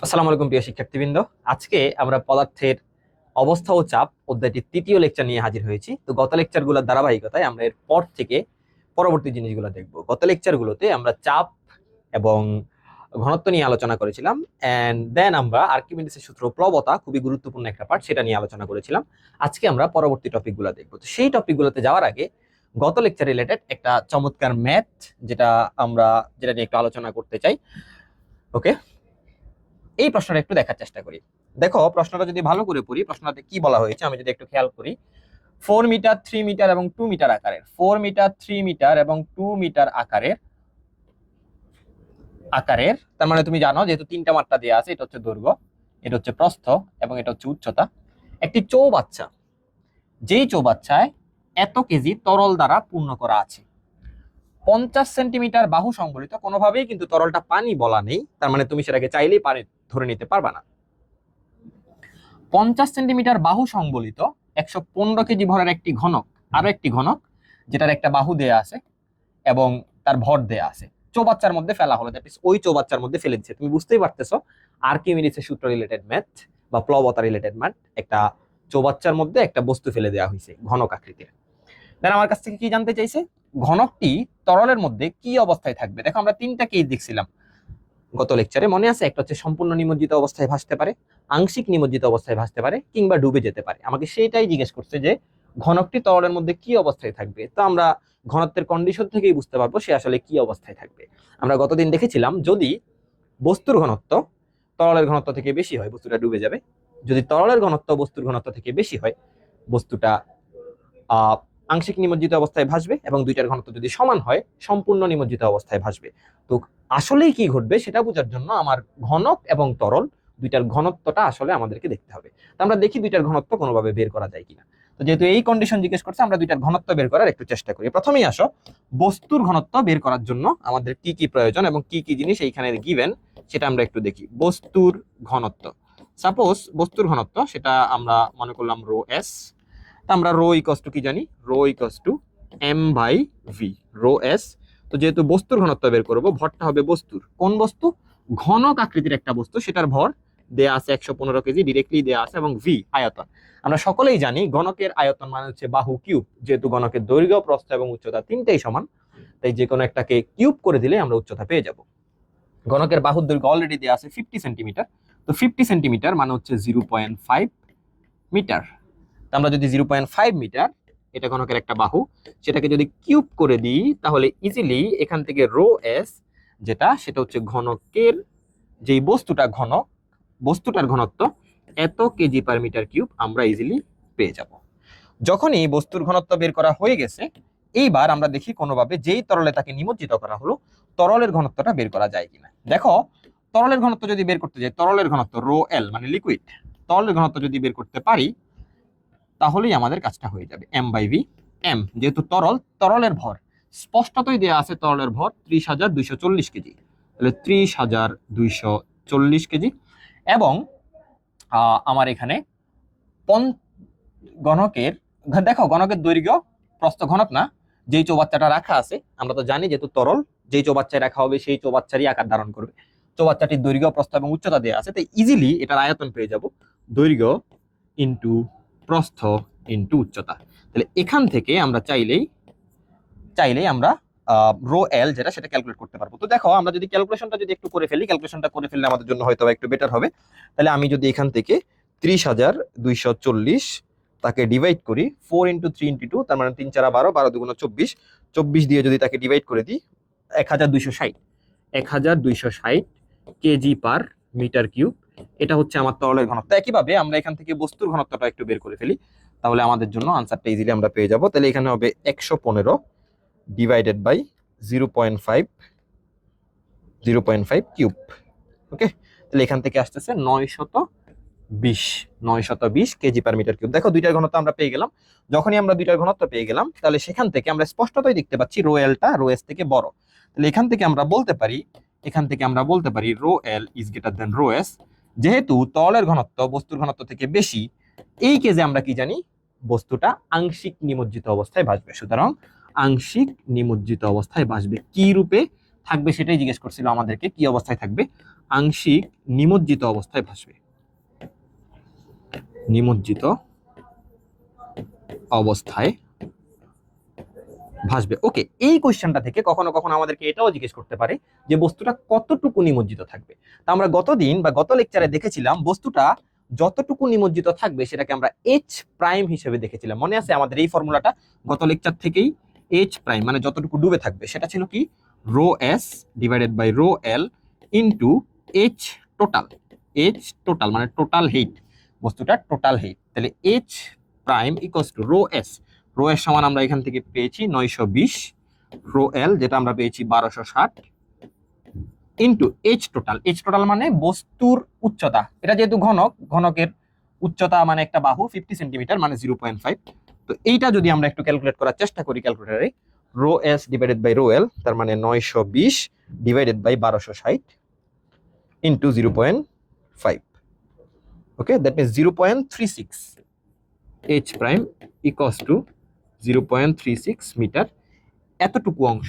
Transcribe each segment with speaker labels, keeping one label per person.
Speaker 1: আসসালামু আলাইকুম প্রিয় শিক্ষার্থীবৃন্দ। আজকে আমরা পদার্থের অবস্থা ও চাপ অধ্যায়টির তৃতীয় লেকচার নিয়ে হাজির হয়েছি। তো গত লেকচারগুলোর ধারাবাহিকতায় আমরা এর পর থেকে পরবর্তী জিনিসগুলো দেখব। গত লেকচারগুলোতে আমরা চাপ এবং ঘনত্ব নিয়ে আলোচনা করেছিলাম, এন্ড দেন আমরা আর্কিমিডিসের সূত্র প্লবতা, খুবই গুরুত্বপূর্ণ একটা পার্ট, সেটা নিয়ে আলোচনা করেছিলাম। আজকে আমরা পরবর্তী টপিকগুলো দেখব। তো সেই টপিকগুলোতে যাওয়ার আগে গত লেকচার রিলেটেড একটা চমৎকার ম্যাথ যেটা নিয়ে একটু আলোচনা করতে চাই। ওকে, এই প্রশ্নটা একটু দেখার চেষ্টা করি। দেখো, প্রশ্নটা যদি ভালো করে পড়ি, প্রশ্নটাতে কি বলা হয়েছে আমি যদি একটু খেয়াল করি। 4 মিটার, 3 মিটার এবং 2 মিটার আকারের, 4 মিটার, 3 মিটার এবং 2 মিটার আকারের তার মানে তুমি জানো যেহেতু তিনটা মাত্রা দেওয়া আছে, এটা হচ্ছে দৈর্ঘ্য, এটা হচ্ছে প্রস্থ এবং এটা হচ্ছে উচ্চতা। একটি চৌবাচ্চা, যেই চৌবাচ্চায় এত কেজি তরল দ্বারা পূর্ণ করা আছে, 50 সেন্টিমিটার বাহু সংবলিত, কোনোভাবেই কিন্তু তরলটা পানি বলা নেই, তার মানে তুমি সেটাকে চাইলেই পানি ধরে নিতে পারবা না। 50 সেন্টিমিটার বাহু সংবলিত 115 কেজি ভরের একটি ঘনক, আরো একটি ঘনক যেটার একটা বাহু দেয়া আছে এবং তার ভর দেয়া আছে, চৌবাচ্চার মধ্যে ফেলা হলো, দ্যাট ইজ ওই চৌবাচ্চার মধ্যে ফেলে দিচ্ছে। তুমি বুঝতেই পারতেছো আর্কিমিডিসের সূত্র রিলেটেড ম্যাথ বা প্লবতা রিলেটেড ম্যাথ, একটা চৌবাচ্চার মধ্যে একটা বস্তু ফেলে দেওয়া হয়েছে ঘনক আকৃতির। দেন আমার কাছ থেকে কি জানতে চাইছে, ঘনকটি তরলের মধ্যে কি অবস্থায় থাকবে। দেখো, আমরা তিনটা কেস দেখছিলাম গত লেকচারে, মনে আছে? একটা হচ্ছে সম্পূর্ণ নিমজ্জিত অবস্থায় ভাসতে পারে, আংশিক নিমজ্জিত অবস্থায় ভাসতে পারে, কিংবা ডুবে যেতে পারে। আমাকে সেটাই জিজ্ঞেস করছে যে ঘনকটি তরলের মধ্যে কি অবস্থায় থাকবে। তো আমরা ঘনত্বের কন্ডিশন থেকেই বুঝতে পারবো সে আসলে কি অবস্থায় থাকবে। আমরা গতদিন দেখেছিলাম যদি বস্তুর ঘনত্ব তরলের ঘনত্ব থেকে বেশি হয়, বস্তুটা ডুবে যাবে। যদি তরলের ঘনত্ব বস্তুর ঘনত্ব থেকে বেশি হয়, বস্তুটা আহ আংশিক নিমজ্জিত অবস্থায় ভাসবে, এবং দুইটার ঘনত্ব যদি সমান হয় সম্পূর্ণ নিমজ্জিত অবস্থায় ভাসবে। তো আসলেই কি ঘটবে সেটা বোঝার জন্য আমার ঘনক এবং তরল দুইটার ঘনত্বটা আসলে আমাদেরকে দেখতে হবে। তো আমরা দেখি দুইটার ঘনত্ব কোনোভাবে বের করা যায় কিনা। তো যেহেতু এই কন্ডিশন জিজ্ঞেস করছে, আমরা দুইটার ঘনত্ব বের করার একটু চেষ্টা করি। প্রথমেই আসো, বস্তুর ঘনত্ব বের করার জন্য আমাদের কি কি প্রয়োজন এবং কি কি জিনিস এইখানে গিভেন সেটা আমরা একটু দেখি। বস্তুর ঘনত্ব, সাপোজ বস্তুর ঘনত্ব সেটা আমরা মনে করলাম রো এস। আমরা রো ইকস টু কি জানি, rho x two M by V, rho S. তো যেহেতু বস্তুর ঘনত্ব বের করবো, ভরটা হবে বস্তুর, কোন বস্তু? ঘনক আকৃতির একটা বস্তু, সেটার ভর দেয়া আছে 115 কেজি, ডিরেক্টলি দেয়া আছে, এবং ভি আয়তন। আমরা সকলেই জানি গণকের আয়তন মানে হচ্ছে বাহু কিউব, যেহেতু গণকের দৈর্ঘ্য, প্রস্থ এবং উচ্চতা তিনটেই সমান, তাই যে কোনো একটাকে কিউব করে দিলে আমরা উচ্চতা পেয়ে যাব। গণকের বাহুর দৈর্ঘ্য অলরেডি দেওয়া আছে 50 সেন্টিমিটার। তো 50 সেন্টিমিটার মানে হচ্ছে 0.5 মিটার। আমরা যদি 0.5 মিটার, এটা ঘনকের একটা বাহু, সেটাকে যদি কিউব করে দিই তাহলে ইজিলি এখান থেকে রো এস সেটা হচ্ছে ঘনকের যেই বস্তুটা ঘনক, বস্তুটার ঘনত্ব এত কেজি পার মিটার কিউব আমরা ইজিলি পেয়ে যাব। যখনই বস্তুর ঘনত্ব বের করা হয়ে গেছে, এইবার আমরা দেখি কোনোভাবে যেই তরলে তাকে নিমজ্জিত করা হলো তরলের ঘনত্বটা বের করা যায় কিনা। দেখো, তরলের ঘনত্ব যদি বের করতে যাই, তরলের ঘনত্ব রো এল মানে লিকুইড, তরলের ঘনত্ব যদি বের করতে পারি তাহলেই আমাদের কাজটা হয়ে যাবে এম বাই ভি। এম যেহেতু তরল, তরলের ভর স্পষ্টতই দেওয়া আছে, তরলের ভর 30,240 কেজি, তাহলে 30,240 কেজি। এবং আমার এখানে ঘনকের, দেখো ঘনকের দৈর্ঘ্য প্রস্থ ঘনক না, যেই চৌবাচ্চাটা রাখা আছে আমরা তো জানি যেহেতু তরল, যেই চৌবাচ্চায় রাখা হবে সেই চৌবাচ্চারই আকার ধারণ করবে। চৌবাচ্চাটির দৈর্ঘ্য, প্রস্থ এবং উচ্চতা দেওয়া আছে, তাই ইজিলি এটার আয়তন পেয়ে যাব দৈর্ঘ্য ইন্টু প্রস্থ ইন্টু উচ্চতা। তাহলে এখান থেকে আমরা চাইলেই আমরা রো এল সেটা ক্যালকুলেট করতে পারবো। তো দেখো, আমরা যদি ক্যালকুলেশনটা একটু করে ফেলি, ক্যালকুলেশনটা করে ফেললে আমাদের জন্য হয়তো একটু বেটার হবে। তাহলে আমি যদি এখান থেকে 30,240 তাকে ডিভাইড করি 4 × 3 × 2, তার মানে 3 × 4 = 12, 12 × 2 = 24, 24 দিয়ে যদি তাকে ডিভাইড করে দিই 1260 কেজি পার মিটার কিউব, এটা হচ্ছে আমার তরলের ঘনত্ব। একইভাবে আমরা এখান থেকে বস্তুর ঘনত্বটা একটু বের করে ফেলি, তাহলে আমাদের জন্য আনসারটা ইজিলি আমরা পেয়ে যাব। তাহলে এখানে হবে 115 ডিভাইডেড বাই 0.5 কিউব। ওকে, তাহলে এখান থেকে আসতেছে 920 কেজি পার মিটার কিউব। দেখো, দুইটার ঘনত্ব আমরা পেয়ে গেলাম। যখনই আমরা দুইটার ঘনত্ব পেয়ে গেলাম, তাহলে সেখান থেকে আমরা স্পষ্টতই দেখতে পাচ্ছি রো এলটা রো এস থেকে বড়। তাহলে এখান থেকে আমরা বলতে পারি rho L is greater than rho S. যেহেতু তরলের ঘনত্ব বস্তুর ঘনত্ব থেকে বেশি, এই কেসে আমরা কি জানি, বস্তুটা আংশিক নিমজ্জিত অবস্থায় ভাসবে। সুতরাং আংশিক নিমজ্জিত অবস্থায় ভাসবে, কি রূপে থাকবে সেটাই জিজ্ঞেস করছিল আমাদেরকে, কি অবস্থায় থাকবে? আংশিক নিমজ্জিত অবস্থায় ভাসবে, নিমজ্জিত অবস্থায় ভাসবে। ওকে, এই কোশ্চেনটা থেকে কখনো কখনো আমাদেরকে এটাও জিজ্ঞেস করতে পারে যে বস্তুটা কতটুকু নিমজ্জিত থাকবে। তা আমরা গতদিন বা গত লেকচারে দেখেছিলাম বস্তুটা যতটুকু নিমজ্জিত থাকবে সেটাকে আমরা এইচ প্রাইম হিসেবে দেখেছিলাম। মনে আছে আমাদের এই ফর্মুলাটা গত লেকচার থেকেই? এইচ প্রাইম মানে যতটুকু ডুবে থাকবে সেটা ছিল কি, rho S divided by rho L into H total. H total মানে টোটাল হিট, বস্তুটা টোটাল হিট। তাহলে H prime equals to rho S, rho এর সমান আমরা এখান থেকে পেয়েছি 920, রো এল যেটা আমরা পেয়েছি 1260 into H total. H total মানে বস্তুর উচ্চতা, এটা যেহেতু ঘনক, ঘনকের উচ্চতা মানে একটা বাহু 50 সেন্টিমিটার মানে 0.5। তো এইটা যদি আমরা একটু ক্যালকুলেট করার চেষ্টা করি ক্যালকুলেটরে, rho S divided by rho L তার মানে 920 divided by 1260 into 0.5। Okay, that means 0.36 H prime equals to 0.36 metre. এতটুকু অংশ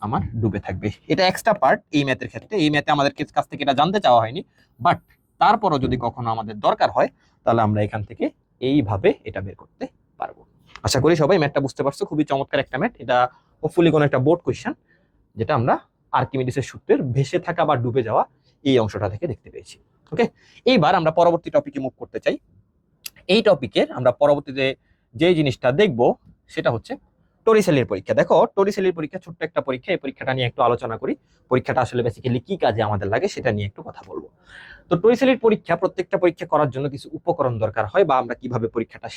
Speaker 1: আমার ডুবে থাকবে। এটা এক্সট্রা পার্ট এই ম্যাথের ক্ষেত্রে, এই ম্যাথে আমাদের কাছ থেকে এটা জানতে চাওয়া হয়নি, বাট তারপরও যদি কখনো আমাদের দরকার হয় তাহলে আমরা এখান থেকে এইভাবে এটা বের করতে পারবো। আশা করি সবাই ম্যাথটা বুঝতে পারছো, খুবই চমৎকার একটা ম্যাথ। এটা হোপফুলি কোনো একটা বোর্ড কোয়েশ্চেন যেটা আমরা আর্কিমিডিসের সূত্রের ভেসে থাকা বা ডুবে যাওয়া এই অংশটা থেকে দেখতে পেয়েছি। ওকে, এইবার আমরা পরবর্তী টপিকে মুভ করতে চাই। এই টপিকের আমরা পরবর্তীতে যে জিনিসটা দেখব সেটা হচ্ছে টরিসেলির পরীক্ষা। দেখো টরিসেলির পরীক্ষা ছোট্ট একটা পরীক্ষা, এই পরীক্ষাটা নিয়ে একটু আলোচনা করি। পরীক্ষাটা আসলে বেসিক্যালি কি কাজে আমাদের লাগে সেটা নিয়ে একটু কথা বলবো। তো টরিসেলির পরীক্ষা, প্রত্যেকটা পরীক্ষা করার জন্য কিছু উপকরণ দরকার হয় বা আমরা কিভাবে পরীক্ষাটা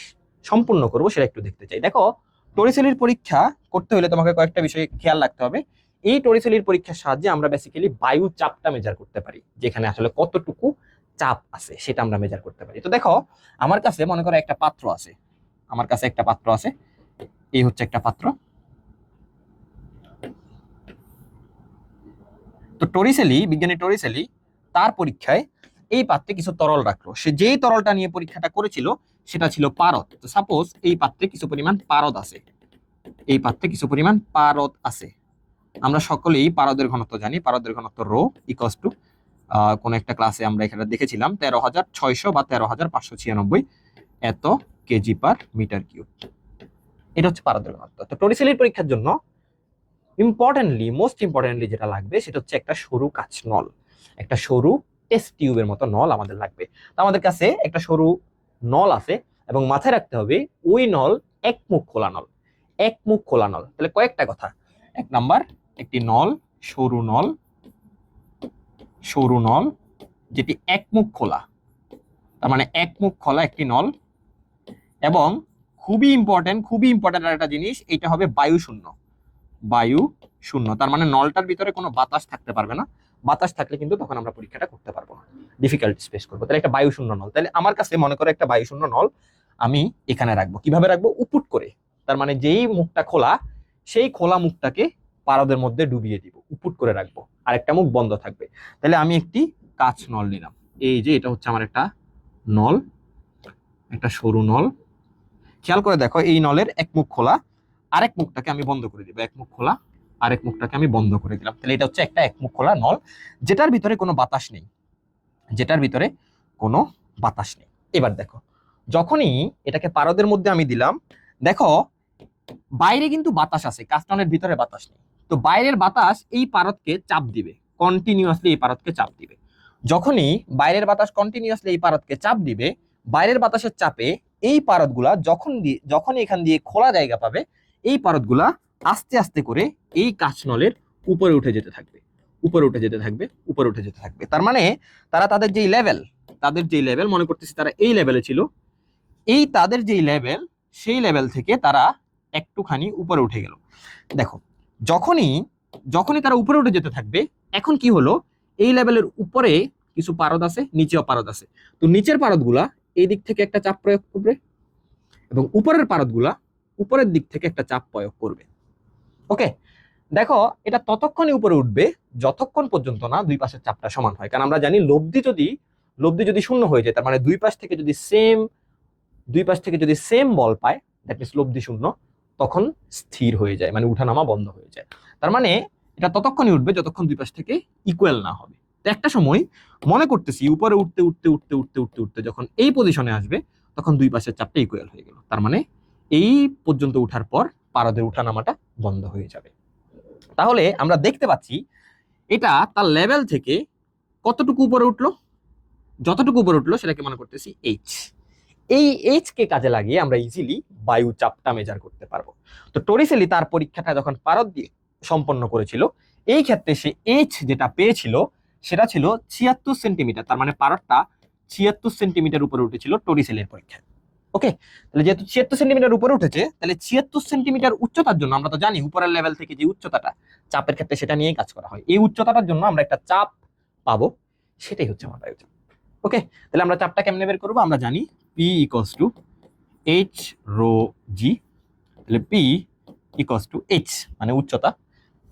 Speaker 1: সম্পূর্ণ করব সেটা একটু দেখতে চাই। দেখো টরিসেলির পরীক্ষা করতে হলে তোমাকে কয়েকটা বিষয়ে খেয়াল রাখতে হবে। এই টরিসেলির পরীক্ষার সাহায্যে আমরা বেসিক্যালি বায়ু চাপটা মেজার করতে পারি, যেখানে আসলে কতটুকু চাপ আছে সেটা আমরা মেজার করতে পারি। তো দেখো আমার কাছে মনে করো একটা পাত্র আছে, আমার কাছে একটা পাত্র আছে, এই হচ্ছে একটা পাত্র। তো টরিসেলি, বিজ্ঞানী টরিসেলি তার পরীক্ষায় এই পাত্রে কিছু তরল রাখলো। সে যেই তরলটা নিয়ে পরীক্ষাটা করেছিল সেটা ছিল পারদ। তো সাপোজ এই পাত্রে কিছু পরিমাণ পারদ আছে, এই পাত্রে কিছু পরিমাণ পারদ আছে। আমরা সকলেই পারদের ঘনত্ব জানি, পারদের ঘনত্ব রো ইকুয়ালস টু কোন একটা ক্লাসে আমরা এখানে দেখেছিলাম 13,600 বা 13,596 এত কেজি পার মিটার কিউব। এটা হচ্ছে পারদের ঘনত্ব। তো টরিসেলির পরীক্ষার জন্য মোস্ট ইম্পর্টেন্টলি যেটা লাগবে সেটা হচ্ছে একটা সরু কাচ নল, একটা সরু টেস্ট টিউবের মতো নল আমাদের লাগবে। তো আমাদের কাছে একটা সরু নল আছে এবং মাথায় রাখতে হবে ওই নল এক মুখ খোলা নল, এক মুখ খোলা নল। তাহলে কয়েকটা কথা, এক নাম্বার একটি নল, সরু নল, সরু নল যেটি এক মুখ খোলা, তার মানে এক মুখ খোলা একটি নল। এবং খুবই ইম্পর্টেন্ট একটা জিনিস, এটা হবে বায়ু শূন্য, বায়ু শূন্য। তার মানে নলটার ভিতরে কোনো বাতাস থাকতে পারবে না, বাতাস থাকলে কিন্তু তখন আমরা পরীক্ষাটা করতে পারবো না, ডিফিকাল্টি ফেস করবো। তাহলে একটা বায়ু শূন্য নল, তাহলে আমার কাছে মনে করে একটা বায়ু শূন্য নল আমি এখানে রাখবো। কিভাবে রাখবো? উপুট করে। তার মানে যেই মুখটা খোলা সেই খোলা মুখটাকে পারদের মধ্যে ডুবিয়ে দিব, উপুট করে রাখবো, আর একটা মুখ বন্ধ থাকবে। তাহলে আমি একটি কাঁচ নল নিলাম, এই যে এটা হচ্ছে আমার একটা নল, একটা সরু নল। খেয়াল করে দেখো এই নলের এক মুখ খোলা, আরেক মুখটাকে আমি বন্ধ করে দিব, এক মুখ খোলা আরেক মুখটাকে আমি বন্ধ করে দিলাম। তাহলে এটা হচ্ছে একটা এক মুখ খোলা নল যেটার ভিতরে কোনো বাতাস নেই, যেটার ভিতরে কোনো বাতাস নেই। এবার দেখো যখনই এটাকে পারদের মধ্যে আমি দিলাম, দেখো বাইরে কিন্তু বাতাস আছে, কাস্টনের ভিতরে বাতাস নেই। তো বাইরের বাতাস এই পারদকে চাপ দিবে, কন্টিনিউয়াসলি এই পারদকে চাপ দিবে। যখনই বাইরের বাতাস কন্টিনিউয়াসলি এই পারদকে চাপ দিবে, বাইরের বাতাসের চাপে এই পারদগুলা যখন এখান দিয়ে খোলা জায়গা পাবে, এই পারদগুলা আস্তে আস্তে করে এই কাঁচনলের উপরে উঠে যেতে থাকবে, উপরে উঠে যেতে থাকবে, উপরে উঠে যেতে থাকবে। তার মানে তারা তাদের যেই লেভেল মনে করতেছি তারা এই লেভেলে ছিল, এই তাদের যেই লেভেল সেই লেভেল থেকে তারা একটুখানি উপরে উঠে গেল। দেখো যখনই তারা উপরে উঠে যেতে থাকবে, এখন কি হলো, এই লেভেলের উপরে কিছু পারদ আছে, নিচেও পারদ আছে। তো নিচের পারদগুলা এই দিক থেকে একটা চাপ প্রয়োগ করবে এবং উপরের পারদগুলা উপরের দিক থেকে একটা চাপ প্রয়োগ করবে। ওকে, দেখো এটা ততক্ষণই উপরে উঠবে যতক্ষণ পর্যন্ত না দুই পাশের চাপটা সমান হয়। কারণ আমরা জানি লব্ধি যদি শূন্য হয়ে যায়, তার মানে দুই পাশ থেকে যদি সেম বল পায়, দ্যাট মিনস লব্ধি শূন্য, তখন স্থির হয়ে যায়, মানে উঠানামা বন্ধ হয়ে যায়। তার মানে এটা ততক্ষণই উঠবে যতক্ষণ দুই পাশ থেকে ইকুয়াল না হবে। তো একটা সময় মনে করতেছি উপরে উঠতে উঠতে উঠতে উঠতে উঠতে উঠতে যখন এই পজিশনে আসবে তখন দুই পাশের চাপটা ইকুয়াল হয়ে গেল, তার মানে এই পর্যন্ত উঠার পর পারদের উঠানামাটা বন্ধ হয়ে যাবে। তাহলে আমরা দেখতে পাচ্ছি এটা তার লেভেল থেকে কতটুকু উপরে উঠলো, যতটুকু উপরে উঠলো সেটাকে মনে করতেছি এইচ। এই এইচ কে কাজে লাগিয়ে আমরা ইজিলি বায়ু চাপটা মেজার করতে পারবো। তো টরিসেলি তার পরীক্ষাটা যখন পারদ দিয়ে সম্পন্ন করেছিল, এই ক্ষেত্রে সে এইচ যেটা পেয়েছিল সেটা ছিল 76 সেন্টিমিটার, তার মানে পারদটা 76 সেন্টিমিটার উপরে উঠেছিল টরিসেলের পরীক্ষায়। ওকে, তাহলে যেহেতু 76 সেন্টিমিটার উপরে উঠেছে, তাহলে 76 সেন্টিমিটার উচ্চতার জন্য আমরা তো জানি উপরের লেভেল থেকে যে উচ্চতাটা চাপের ক্ষেত্রে সেটা নিয়েই কাজ করা হয়, এই উচ্চতাটার জন্য আমরা একটা চাপ পাবো, সেটাই হচ্ছে আমার বায়ুচাপ। ওকে, তাহলে আমরা চাপটা কেমনে বের করবো? আমরা জানি P equals to H rho G. তাহলে P ইকুয়ালস টু H মানে উচ্চতা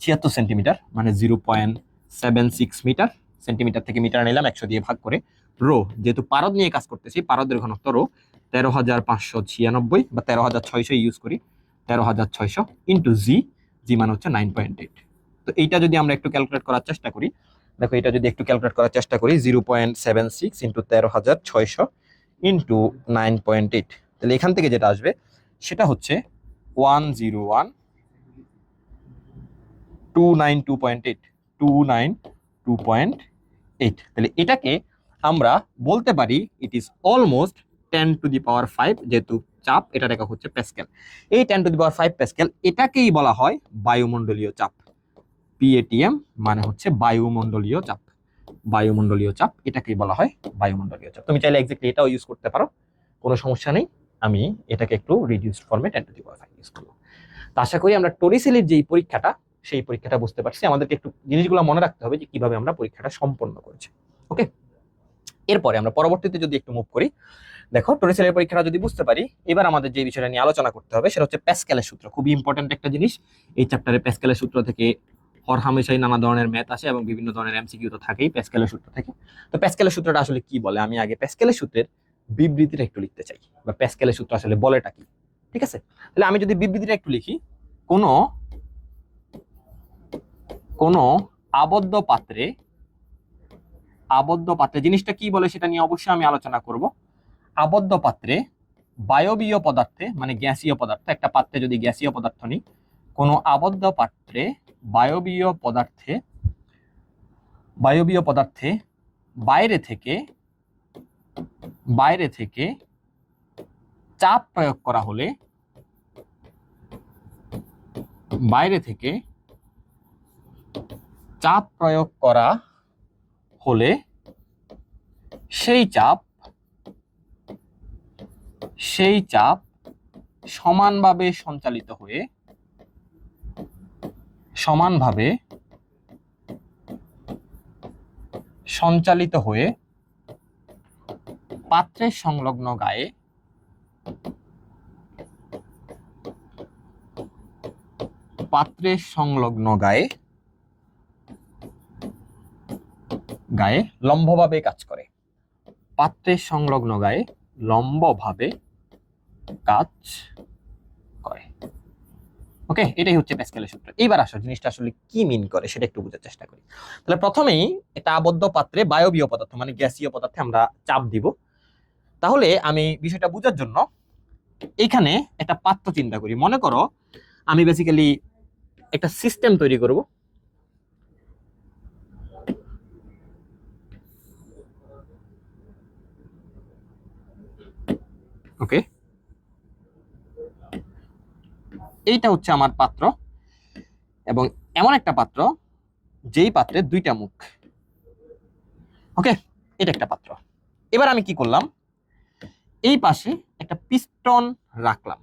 Speaker 1: 76 সেন্টিমিটার, মানে 0.76 মিটার। সেন্টিমিটার থেকে মিটার নিলাম, 100 দিয়ে ভাগ করে। রো, যেহেতু পারদ নিয়ে কাজ করতেছি, পারদের ঘনত্ব রো 13,596 বা 13,600 ইউজ করি, 13,600 ইন্টু জি, জি মানে হচ্ছে 9.8। তো এইটা যদি আমরা একটু ক্যালকুলেট করার চেষ্টা করি, দেখো এটা যদি একটু ক্যালকুলেট করার চেষ্টা করি, 0.76 ইন্টু 13,600 ইন্টু 9.8, তাহলে এখান থেকে যেটা আসবে সেটা হচ্ছে 101,292.8, 292.8। তাহলে এটাকে আমরা বলতে পারি ইট ইজ অলমোস্ট 10⁵, যেহেতু চাপ, এটার একক হচ্ছে প্যাসকেল। এই 10⁵ প্যাসকেল, এটাকেই বলা হয় বায়ুমণ্ডলীয় চাপ। PATM মানে হচ্ছে বায়ুমণ্ডলীয় চাপ। বায়ুমণ্ডলীয় চাপ এটাকেই বলা হয় বায়ুমণ্ডলীয় চাপ। তুমি চাইলে এক্স্যাক্টলি এটাও ইউজ করতে পারো, কোনো সমস্যা নেই। আমি এটাকে একটু রিডিউসড ফর্মে 10⁵ ইউজ করবো। তো আশা করি আমরা টরিসেলের যেই পরীক্ষাটা, সেই পরীক্ষাটা বুঝতে পারছি। আমাদেরকে একটু জিনিসগুলো মনে রাখতে হবে যে কিভাবে আমরা পরীক্ষাটা সম্পন্ন করেছি। ওকে, এরপরে আমরা পরবর্তীতে যদি একটু মুভ করি, দেখো টরিসেলের পরীক্ষাটা যদি বুঝতে পারি, এবার আমাদের যে বিষয়টা নিয়ে আলোচনা করতে হবে সেটা হচ্ছে প্যাসকেলের সূত্র। খুবই ইম্পর্টেন্ট একটা জিনিস এই চ্যাপ্টারে। প্যাসকেলের সূত্র থেকে হরহামেশাই নানা ধরনের ম্যাথ আসে এবং বিভিন্ন ধরনের এমসিকিউ তো থাকেই প্যাসকেলের সূত্র থেকে। তো প্যাসকেলের সূত্রটা আসলে কি বলে, আমি আগে প্যাসকেলের সূত্রের বিবৃতিটা একটু লিখতে চাই, বা প্যাসকেলের সূত্র আসলে বলেটা কি। ঠিক আছে, তাহলে আমি যদি বিবৃতিটা একটু লিখি, কোনো আবদ্ধ পাত্রে জিনিসটা কি বলে সেটা নিয়ে অবশ্যই আমি আলোচনা করব। আবদ্ধ পাত্রে বায়বীয় পদার্থে, মানে গ্যাসীয় পদার্থ, একটা পাত্রে যদি গ্যাসীয় পদার্থ নিই, কোনো আবদ্ধ পাত্রে বায়বীয় পদার্থে বাইরে থেকে চাপ প্রয়োগ করা হলে, সেই চাপ সমানভাবে সঞ্চালিত হয়ে পাত্রের সংলগ্ন গায়ে লম্বভাবে কাজ করে। পাত্রের সংলগ্ন গায়ে লম্বভাবে কাজ করে। ওকে, এটাই হচ্ছে প্যাসকেলের সূত্র। এইবার আসো জিনিসটা আসলে কি মিন করে সেটা একটু বোঝার চেষ্টা করি। তাহলে প্রথমেই একটা আবদ্ধ পাত্রে বায়বীয় পদার্থ মানে গ্যাসীয় পদার্থে আমরা চাপ দিব। তাহলে আমি বিষয়টা বোঝার জন্য এখানে একটা পাত্র চিন্তা করি। মনে করো আমি বেসিক্যালি একটা সিস্টেম তৈরি করব। ওকে, এইটা হচ্ছে আমার পাত্র, এবং এমন একটা পাত্র যেই পাত্রের দুইটা মুখ। ওকে, এটা একটা পাত্র। এবার আমি কি করলাম, এই পাশে একটা পিস্টন রাখলাম।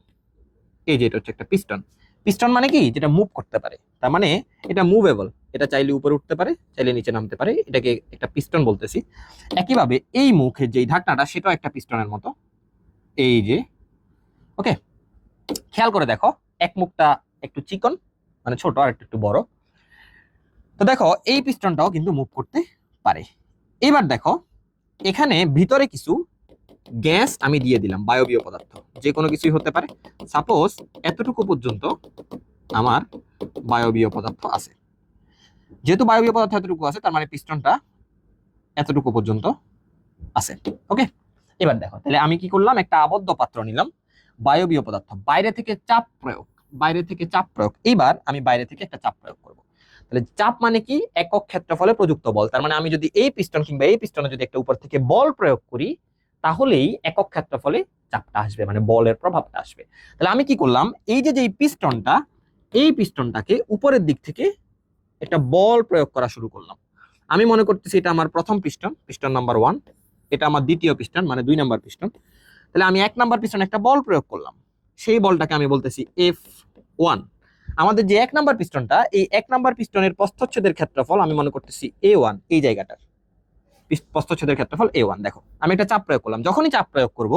Speaker 1: এই যে এটা হচ্ছে একটা পিস্টন। পিস্টন মানে কি, যেটা মুভ করতে পারে, তার মানে এটা মুভেবল, এটা চাইলে উপরে উঠতে পারে, চাইলে নিচে নামতে পারে, এটাকে একটা পিস্টন বলতেছি। একইভাবে এই মুখের যে ঢাকনাটা সেটাও একটা পিস্টনের মতো, এই যে। ওকে, খেয়াল করে দেখো, এক মুখটা একটু চিকন মানে ছোট, আর একটু বড়। তো দেখো এই পিস্টনটাও কিন্তু মুভ করতে পারে। এবার দেখো এখানে ভিতরে কিছু গ্যাস আমি দিয়ে দিলাম, বায়বীয় পদার্থ, যে কোনো কিছুই হতে পারে। সাপোজ এতটুকু পর্যন্ত আমার বায়বীয় পদার্থ আছে। যেহেতু বায়বীয় পদার্থ এতটুকু আছে, তার মানে পিস্টনটা এতটুকু পর্যন্ত আছে। ওকে, এবার দেখো তাহলে আমি কি করলাম, একটা আবদ্ধ পাত্র নিলাম, বায়বীয় পদার্থ, বাইরে থেকে চাপ প্রয়োগ, বাইরে থেকে চাপ প্রয়োগ। এবার আমি বাইরে থেকে একটা চাপ প্রয়োগ করব। তাহলে চাপ মানে কি, একক ক্ষেত্রফলে প্রযুক্ত বল। তার মানে আমি যদি এই পিস্টন কিংবা এই পিস্টনে যদি একটা উপর থেকে বল প্রয়োগ করি, তাহলেই একক ক্ষেত্রফলে চাপটা আসবে, মানে বলের প্রভাবটা আসবে। তাহলে আমি কি করলাম, এই যে পিস্টনটা, এই পিস্টনটাকে উপরের দিক থেকে একটা বল প্রয়োগ করা শুরু করলাম। আমি মনে করতেছি এটা আমার প্রথম পিস্টন, পিস্টন নাম্বার 1, এটা আমার দ্বিতীয় পিস্টন মানে 2 নাম্বার পিস্টন। তাহলে আমি 1 নাম্বার পিস্টনে একটা বল প্রয়োগ করলাম, সেই বলটাকে আমি বলতেছি F1। আমাদের যে 1 নাম্বার পিস্টনটা, এই 1 নাম্বার পিস্টনের প্রস্থচ্ছেদের ক্ষেত্রফল আমি মনে করতেছি A1, এই জায়গাটার প্রস্থচ্ছেদের ক্ষেত্রফল A1। দেখো আমি একটা চাপ প্রয়োগ করলাম, যখনই চাপ প্রয়োগ করব,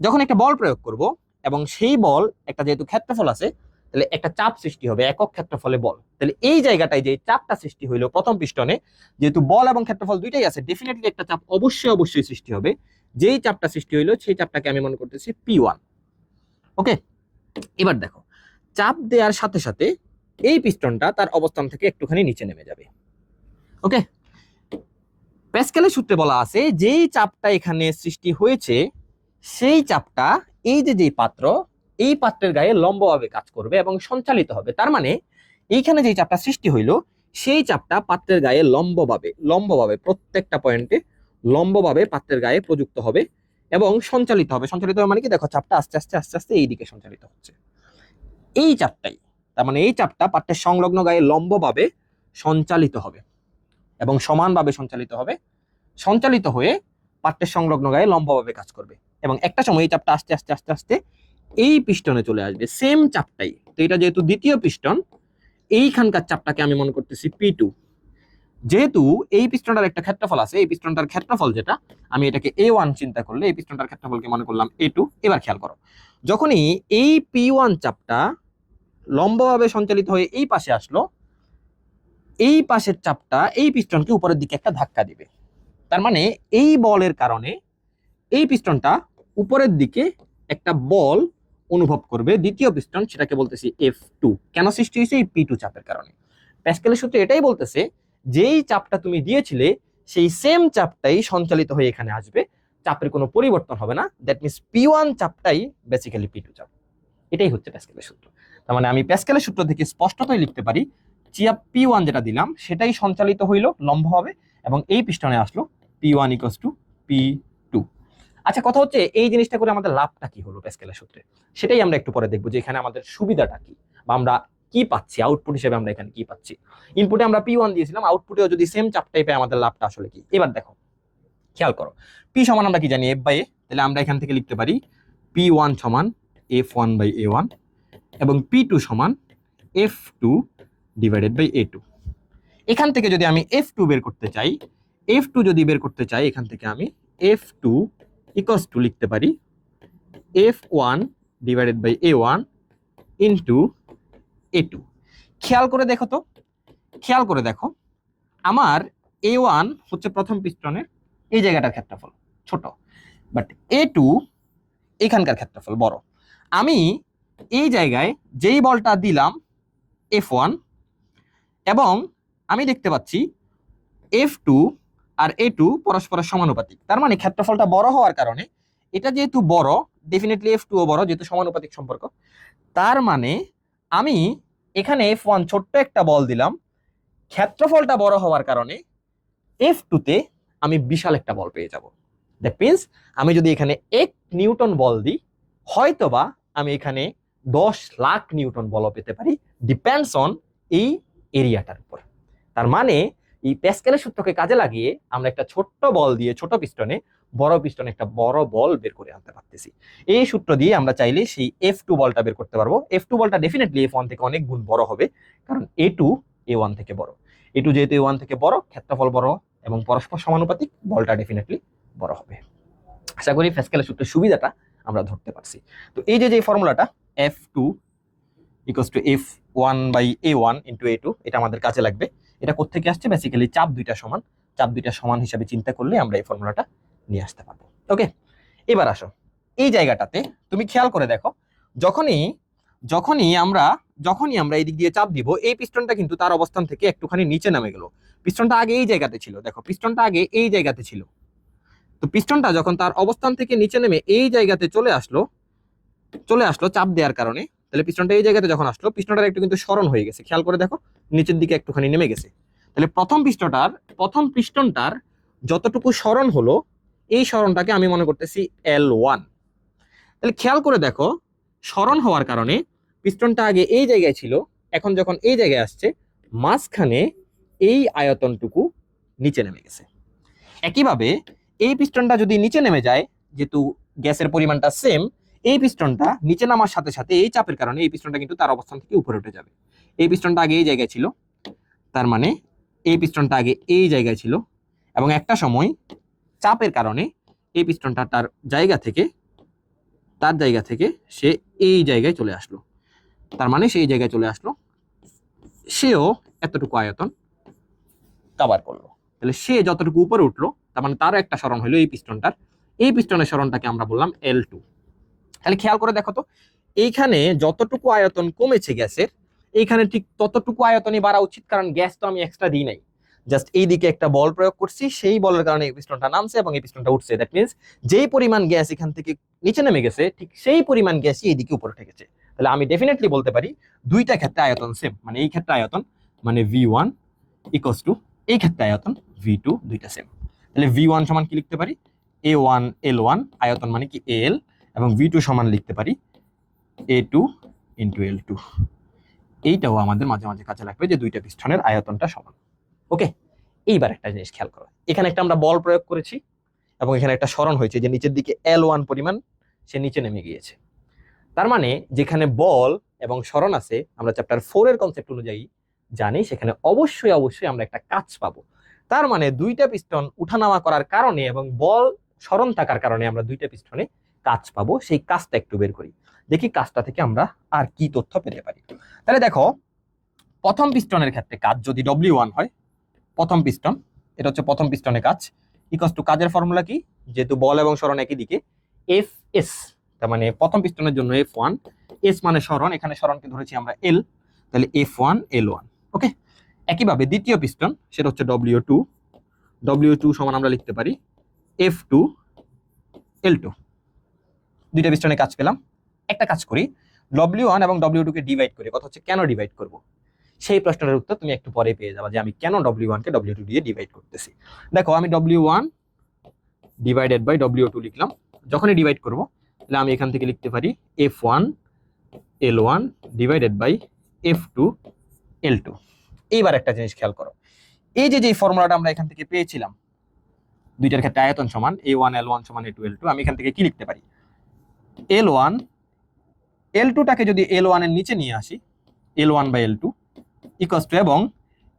Speaker 1: যখন একটা বল প্রয়োগ করব এবং সেই বল একটা যেহেতু ক্ষেত্রফল আছে, তাহলে একটা চাপ সৃষ্টি হবে একক ক্ষেত্রফলে বল। তাহলে এই জায়গাটায় যে চাপটা সৃষ্টি হইলো প্রথম পিস্টনে, যেহেতু বল এবং ক্ষেত্রফল দুইটাই আছে, ডেফিনেটলি একটা চাপ অবশ্যই সৃষ্টি হবে। যেই চাপটা সৃষ্টি হইলো সেই চাপটাকে আমি মনে করতেছি P1। ওকে, এবার দেখো চাপ দেওয়ার সাথে সাথে এই পিস্টনটা তার অবস্থান থেকে একটুখানি নিচে নেমে যাবে। ওকে, প্যাসকেলের সূত্রে বলা আছে যেই চাপটা এখানে সৃষ্টি হয়েছে, সেই চাপটা এই যে পাত্র, এই পাত্রের গায়ে লম্বভাবে কাজ করবে এবং সঞ্চালিত হবে। তার মানে এইখানে যে চাপটা সৃষ্টি হইলো, সেই চাপটা পাত্রের গায়ে লম্বভাবে প্রত্যেকটা পয়েন্টে লম্বভাবে পাত্রের গায়ে প্রযুক্ত হবে এবং সঞ্চালিত হবে। সঞ্চালিত হবে মানে কি, দেখো চাপটা আস্তে আস্তে এই দিকে সঞ্চালিত হচ্ছে, এই চাপটাই। তার মানে এই চাপটা পাত্রের সংলগ্ন গায়ে লম্বভাবে সঞ্চালিত হবে এবং সমানভাবে সঞ্চালিত হবে, সঞ্চালিত হয়ে পাত্রের সংলগ্ন গায়ে লম্বভাবে কাজ করবে এবং একটা সময় এই চাপটা আস্তে এই পিস্টনে চলে আসবে, সেম চাপটাই। তো এটা যেহেতু দ্বিতীয় পিস্টন, এইখানকার চাপটাকে আমি মনে করতেছি P2। যেহেতু এই পিস্টনটার একটা ক্ষেত্রফল আছে, এই পিস্টনটার ক্ষেত্রফল যেটা, আমি এটাকে A1 চিন্তা করলে এই পিস্টনটার ক্ষেত্রফলকে মনে করলাম A2। এবার খেয়াল করো, যখনই এই P1 চাপটা লম্বভাবে সঞ্চালিত হয়ে এই পাশে আসলো, এই পাশের চাপটা এই পিস্টনকে উপরের দিকে একটা ধাক্কা দিবে। তার মানে এই বলের কারণে এই পিস্টনটা উপরের দিকে একটা বল অনুভব করবে, দ্বিতীয় পিস্টন, সেটাকে বলতেছি F2। কেন সৃষ্টি হয়েছে, এই P2 চাপের কারণে। প্যাসকেলের সূত্র এটাই বলতেছে, যেই চাপটা তুমি দিয়েছিলে সেই সেম চাপটাই সঞ্চালিত হয়ে এখানে আসবে, চাপের কোনো পরিবর্তন হবে না। That means P1 চাপটাই basically P2 চাপ। এটাই হচ্ছে প্যাসকেলের সূত্র। তার মানে আমি প্যাসকেলের সূত্র থেকে স্পষ্টতই লিখতে পারি, চাপ P1 যেটা দিলাম সেটাই সঞ্চালিত হইলো লম্বভাবে এবং এই পিস্টনে আসলো P1 = P2। আচ্ছা, কথা হচ্ছে এই জিনিসটা করে আমাদের লাভটা কি হলো প্যাসকেলের সূত্রে, সেটাই আমরা একটু পরে দেখবো যে এখানে আমাদের সুবিধাটা কি বা আমরা কি পাচ্ছি, আউটপুট হিসেবে আমরা এখানে কি পাচ্ছি। ইনপুটে আমরা P1 দিয়েছিলাম, আউটপুটেও যদি সেম চাপটাই পাই, আমাদের লাভটা আসলে কি। এবার দেখো খেয়াল করো, P সমান আমরা কি জানি, F/A। তাহলে আমরা এখান থেকে লিখতে পারি P1 সমান F1/A1 এবং P2 সমান F2/A2। এখান থেকে যদি আমি F2 বের করতে চাই, এখান থেকে আমি F2 = লিখতে পারি F1/A1 ইন্টু A2। খেয়াল করে দেখো আমার A1 হচ্ছে প্রথম পিস্টনের এই জায়গাটার ক্ষেত্রফল ছোট, বাট A2 এখানকার ক্ষেত্রফল বড়। আমি এই জায়গায় যেই বলটা দিলাম F1 এবং আমি দেখতে পাচ্ছি F2 আর A2 পরস্পরের সমানুপাতিক। তার মানে ক্ষেত্রফলটা বড় হওয়ার কারণে, এটা যেহেতু বড়, ডেফিনেটলি F2 ও বড়, যেহেতু সমানুপাতিক সম্পর্ক। তার মানে আমি এখানে F1 ছোট্ট একটা বল দিলাম, ক্ষেত্রফলটা বড় হওয়ার কারণে F2 তে আমি বিশাল একটা বল পেয়ে যাব। দ্যাট মিন্স আমি যদি এখানে 1 নিউটন বল দিই, হয়তোবা আমি এখানে 10 লাখ নিউটন বলও পেতে পারি, ডিপেন্ডস অন এই এরিয়াটার উপর। তার মানে এই প্যাসকেলের সূত্রকে কাজে লাগিয়ে আমরা একটা ছোট্ট বল দিয়ে ছোট পিস্টনে, বড় পিস্টনে একটা বড় বল বের করে আনতে পারতেছি। এই সূত্র দিয়ে আমরা চাইলে সেই F2 বলটা বের করতে পারবো। F2 বলটা ডেফিনেটলি F1 থেকে অনেক গুণ বড় হবে, কারণ A2 A1 থেকে বড়। A2 যেহেতু A1 থেকে বড়, ক্ষেত্রফল বড় এবং পরস্পর সমানুপাতিক, বলটা ডেফিনেটলি বড় হবে। আশা করি প্যাসকেলের সূত্রের সুবিধাটা আমরা ধরতে পারছি। তো এই যে ফর্মুলাটা F2 = F1/A1 × A2, এটা আমাদের কাজে লাগবে। এটা কোত্থেকে আসছে, বেসিক্যালি চাপ দুইটা সমান হিসাবে চিন্তা করলে আমরা এই ফর্মুলাটা নিয়ে আসতে পারবো। ওকে, এবার আসো এই জায়গাটাতে তুমি খেয়াল করে দেখো, যখনই আমরা যখনই আমরা এই দিক দিয়ে চাপ দিব, এই পিস্টনটা কিন্তু তার অবস্থান থেকে একটুখানি নিচে নামে গেল। পিস্টনটা আগে এই জায়গাতে ছিল, দেখো পিস্টনটা আগে এই জায়গাতে ছিল, তো পিস্টনটা যখন তার অবস্থান থেকে নিচে নেমে এই জায়গাতে চলে আসলো চাপ দেওয়ার কারণে, তাহলে পিস্টনটা এই জায়গাতে যখন আসলো, পিস্টনটার একটু কিন্তু সরণ হয়ে গেছে, খেয়াল করে দেখো নিচের দিকে একটুখানি নেমে গেছে। তাহলে প্রথম পিস্টনটার যতটুকু সরণ হলো, এই সরণটাকে আমি মনে করতেছি L1। তাহলে খেয়াল করে দেখো, সরণ হওয়ার কারণে পিস্টনটা আগে এই জায়গায় ছিল, এখন যখন এই জায়গায় আসছে, মাঝখানে এই আয়তনটুকু নিচে নেমে গেছে। একইভাবে এই পিস্টনটা যদি নিচে নেমে যায়, যেহেতু গ্যাসের পরিমাণটা সেম, এই পিস্টনটা নিচে নামার সাথে সাথে এই চাপের কারণে এই পিস্টনটা কিন্তু তার অবস্থান থেকে উপরে উঠে যাবে। এই পিস্টনটা আগে এই জায়গায় ছিল, তার মানে এই পিস্টনটা আগে এই জায়গায় ছিল, এবং একটা সময় চাপের কারণে এই পিস্টনটা তার জায়গা থেকে সে এই জায়গায় চলে আসলো, তার মানে সেই জায়গায় চলে আসলো, সেও এতটুকু আয়তন কভার করলো। তাহলে সে যতটুকু উপরে উঠলো, তার মানে তারও একটা সরণ হলো এই পিস্টনের সরণটাকে আমরা বললাম L2। তাহলে খেয়াল করে দেখো তো, এইখানে যতটুকু আয়তন কমেছে গ্যাসের, এইখানে ঠিক ততটুকু আয়তনই বাড়া উচিত, কারণ গ্যাস তো আমি এক্সট্রা দিই নাই, জাস্ট এই দিকে একটা বল প্রয়োগ করছি, সেই বলের কারণে এই পিস্টনটা নামছে এবং এই পিস্টনটা উঠছে। দ্যাট মিন্স যেই পরিমাণ গ্যাস এখান থেকে নিচে নেমে গেছে, ঠিক সেই পরিমাণ গ্যাসই এইদিকে উপরে উঠে গেছে। তাহলে আমি ডেফিনেটলি বলতে পারি দুইটা ক্ষেত্রে আয়তন সেম, মানে এই ক্ষেত্রে আয়তন মানে V1 ইকুয়ালস টু এই ক্ষেত্রে আয়তন V2, দুইটা সেম। তাহলে V1 সমান কি লিখতে পারি, A1 L1, আয়তন মানে কি AL, এবং V2 সমান লিখতে পারি A2 ইন্টু L2। এইটাও আমাদের মাঝে মাঝে কাজে লাগবে যে দুইটা পিস্টনের আয়তনটা সমান। ওকে, এইবার একটা জিনিস খেয়াল করো, এখানে একটা আমরা বল প্রয়োগ করেছি এবং এখানে একটা সরণ হয়েছে যে নিচের দিকে L1 পরিমাণ সে নিচে নেমে গিয়েছে। তার মানে যেখানে বল এবং সরণ আছে, আমরা চ্যাপ্টার 4 এর কনসেপ্ট অনুযায়ী জানি, সেখানে অবশ্যই আমরা একটা কাজ পাবো। তার মানে দুইটা পিস্টন উঠানামা করার কারণে এবং বল সরণ থাকার কারণে আমরা দুইটা পিস্টনে কাজ পাবো। সেই কাজটা একটু বের করি, দেখি কাজটা থেকে আমরা আর কি তথ্য পেতে পারি। তাহলে দেখো, প্রথম পিস্টনের ক্ষেত্রে কাজ যদি W1 হয়, প্রথম পিস্টন, এটা হচ্ছে প্রথম পিস্টনের কাজ, ইকুয়ালস টু কাজের ফর্মুলা কি, যেহেতু বল এবং সরণ একই দিকে, Fs, তার মানে প্রথম পিস্টনের জন্য F1, S মানে সরণ, এখানে সরণকে ধরেছি আমরা L, তাহলে F1 L1। ওকে, একইভাবে দ্বিতীয় পিস্টন, সেটা হচ্ছে W2 সমান আমরা লিখতে পারি F2 L2। দুইটা পিস্টনে কাজ পেলাম। একটা কাজ করি, W1 এবং W2 কে ডিভাইড করি। কথা হচ্ছে কেন ডিভাইড করব, সেই প্রশ্নের উত্তর তুমি একটু পরে পেয়ে যাবে যে আমি কেন W1 কে W2 দিয়ে ডিভাইড করতেছি। দেখো, আমি W1 ডিভাইডেড বাই W2 লিখলাম। যখনই ডিভাইড করব, তাহলে আমি এখান থেকে লিখতে পারি F1 L1 divided by F2 L2। এইবার একটা জিনিস খেয়াল করো, এই যে ফর্মুলাটা আমরা এখান থেকে পেয়েছিলাম, দুইটার ক্ষেত্রে আয়তন সমান A1 L1 সমান A2 L2, আমি এখান থেকে কি লিখতে পারি, L1 L2 টাকে যদি L1 এর নিচে নিয়ে আসি, L1 by L2 equals to, এবং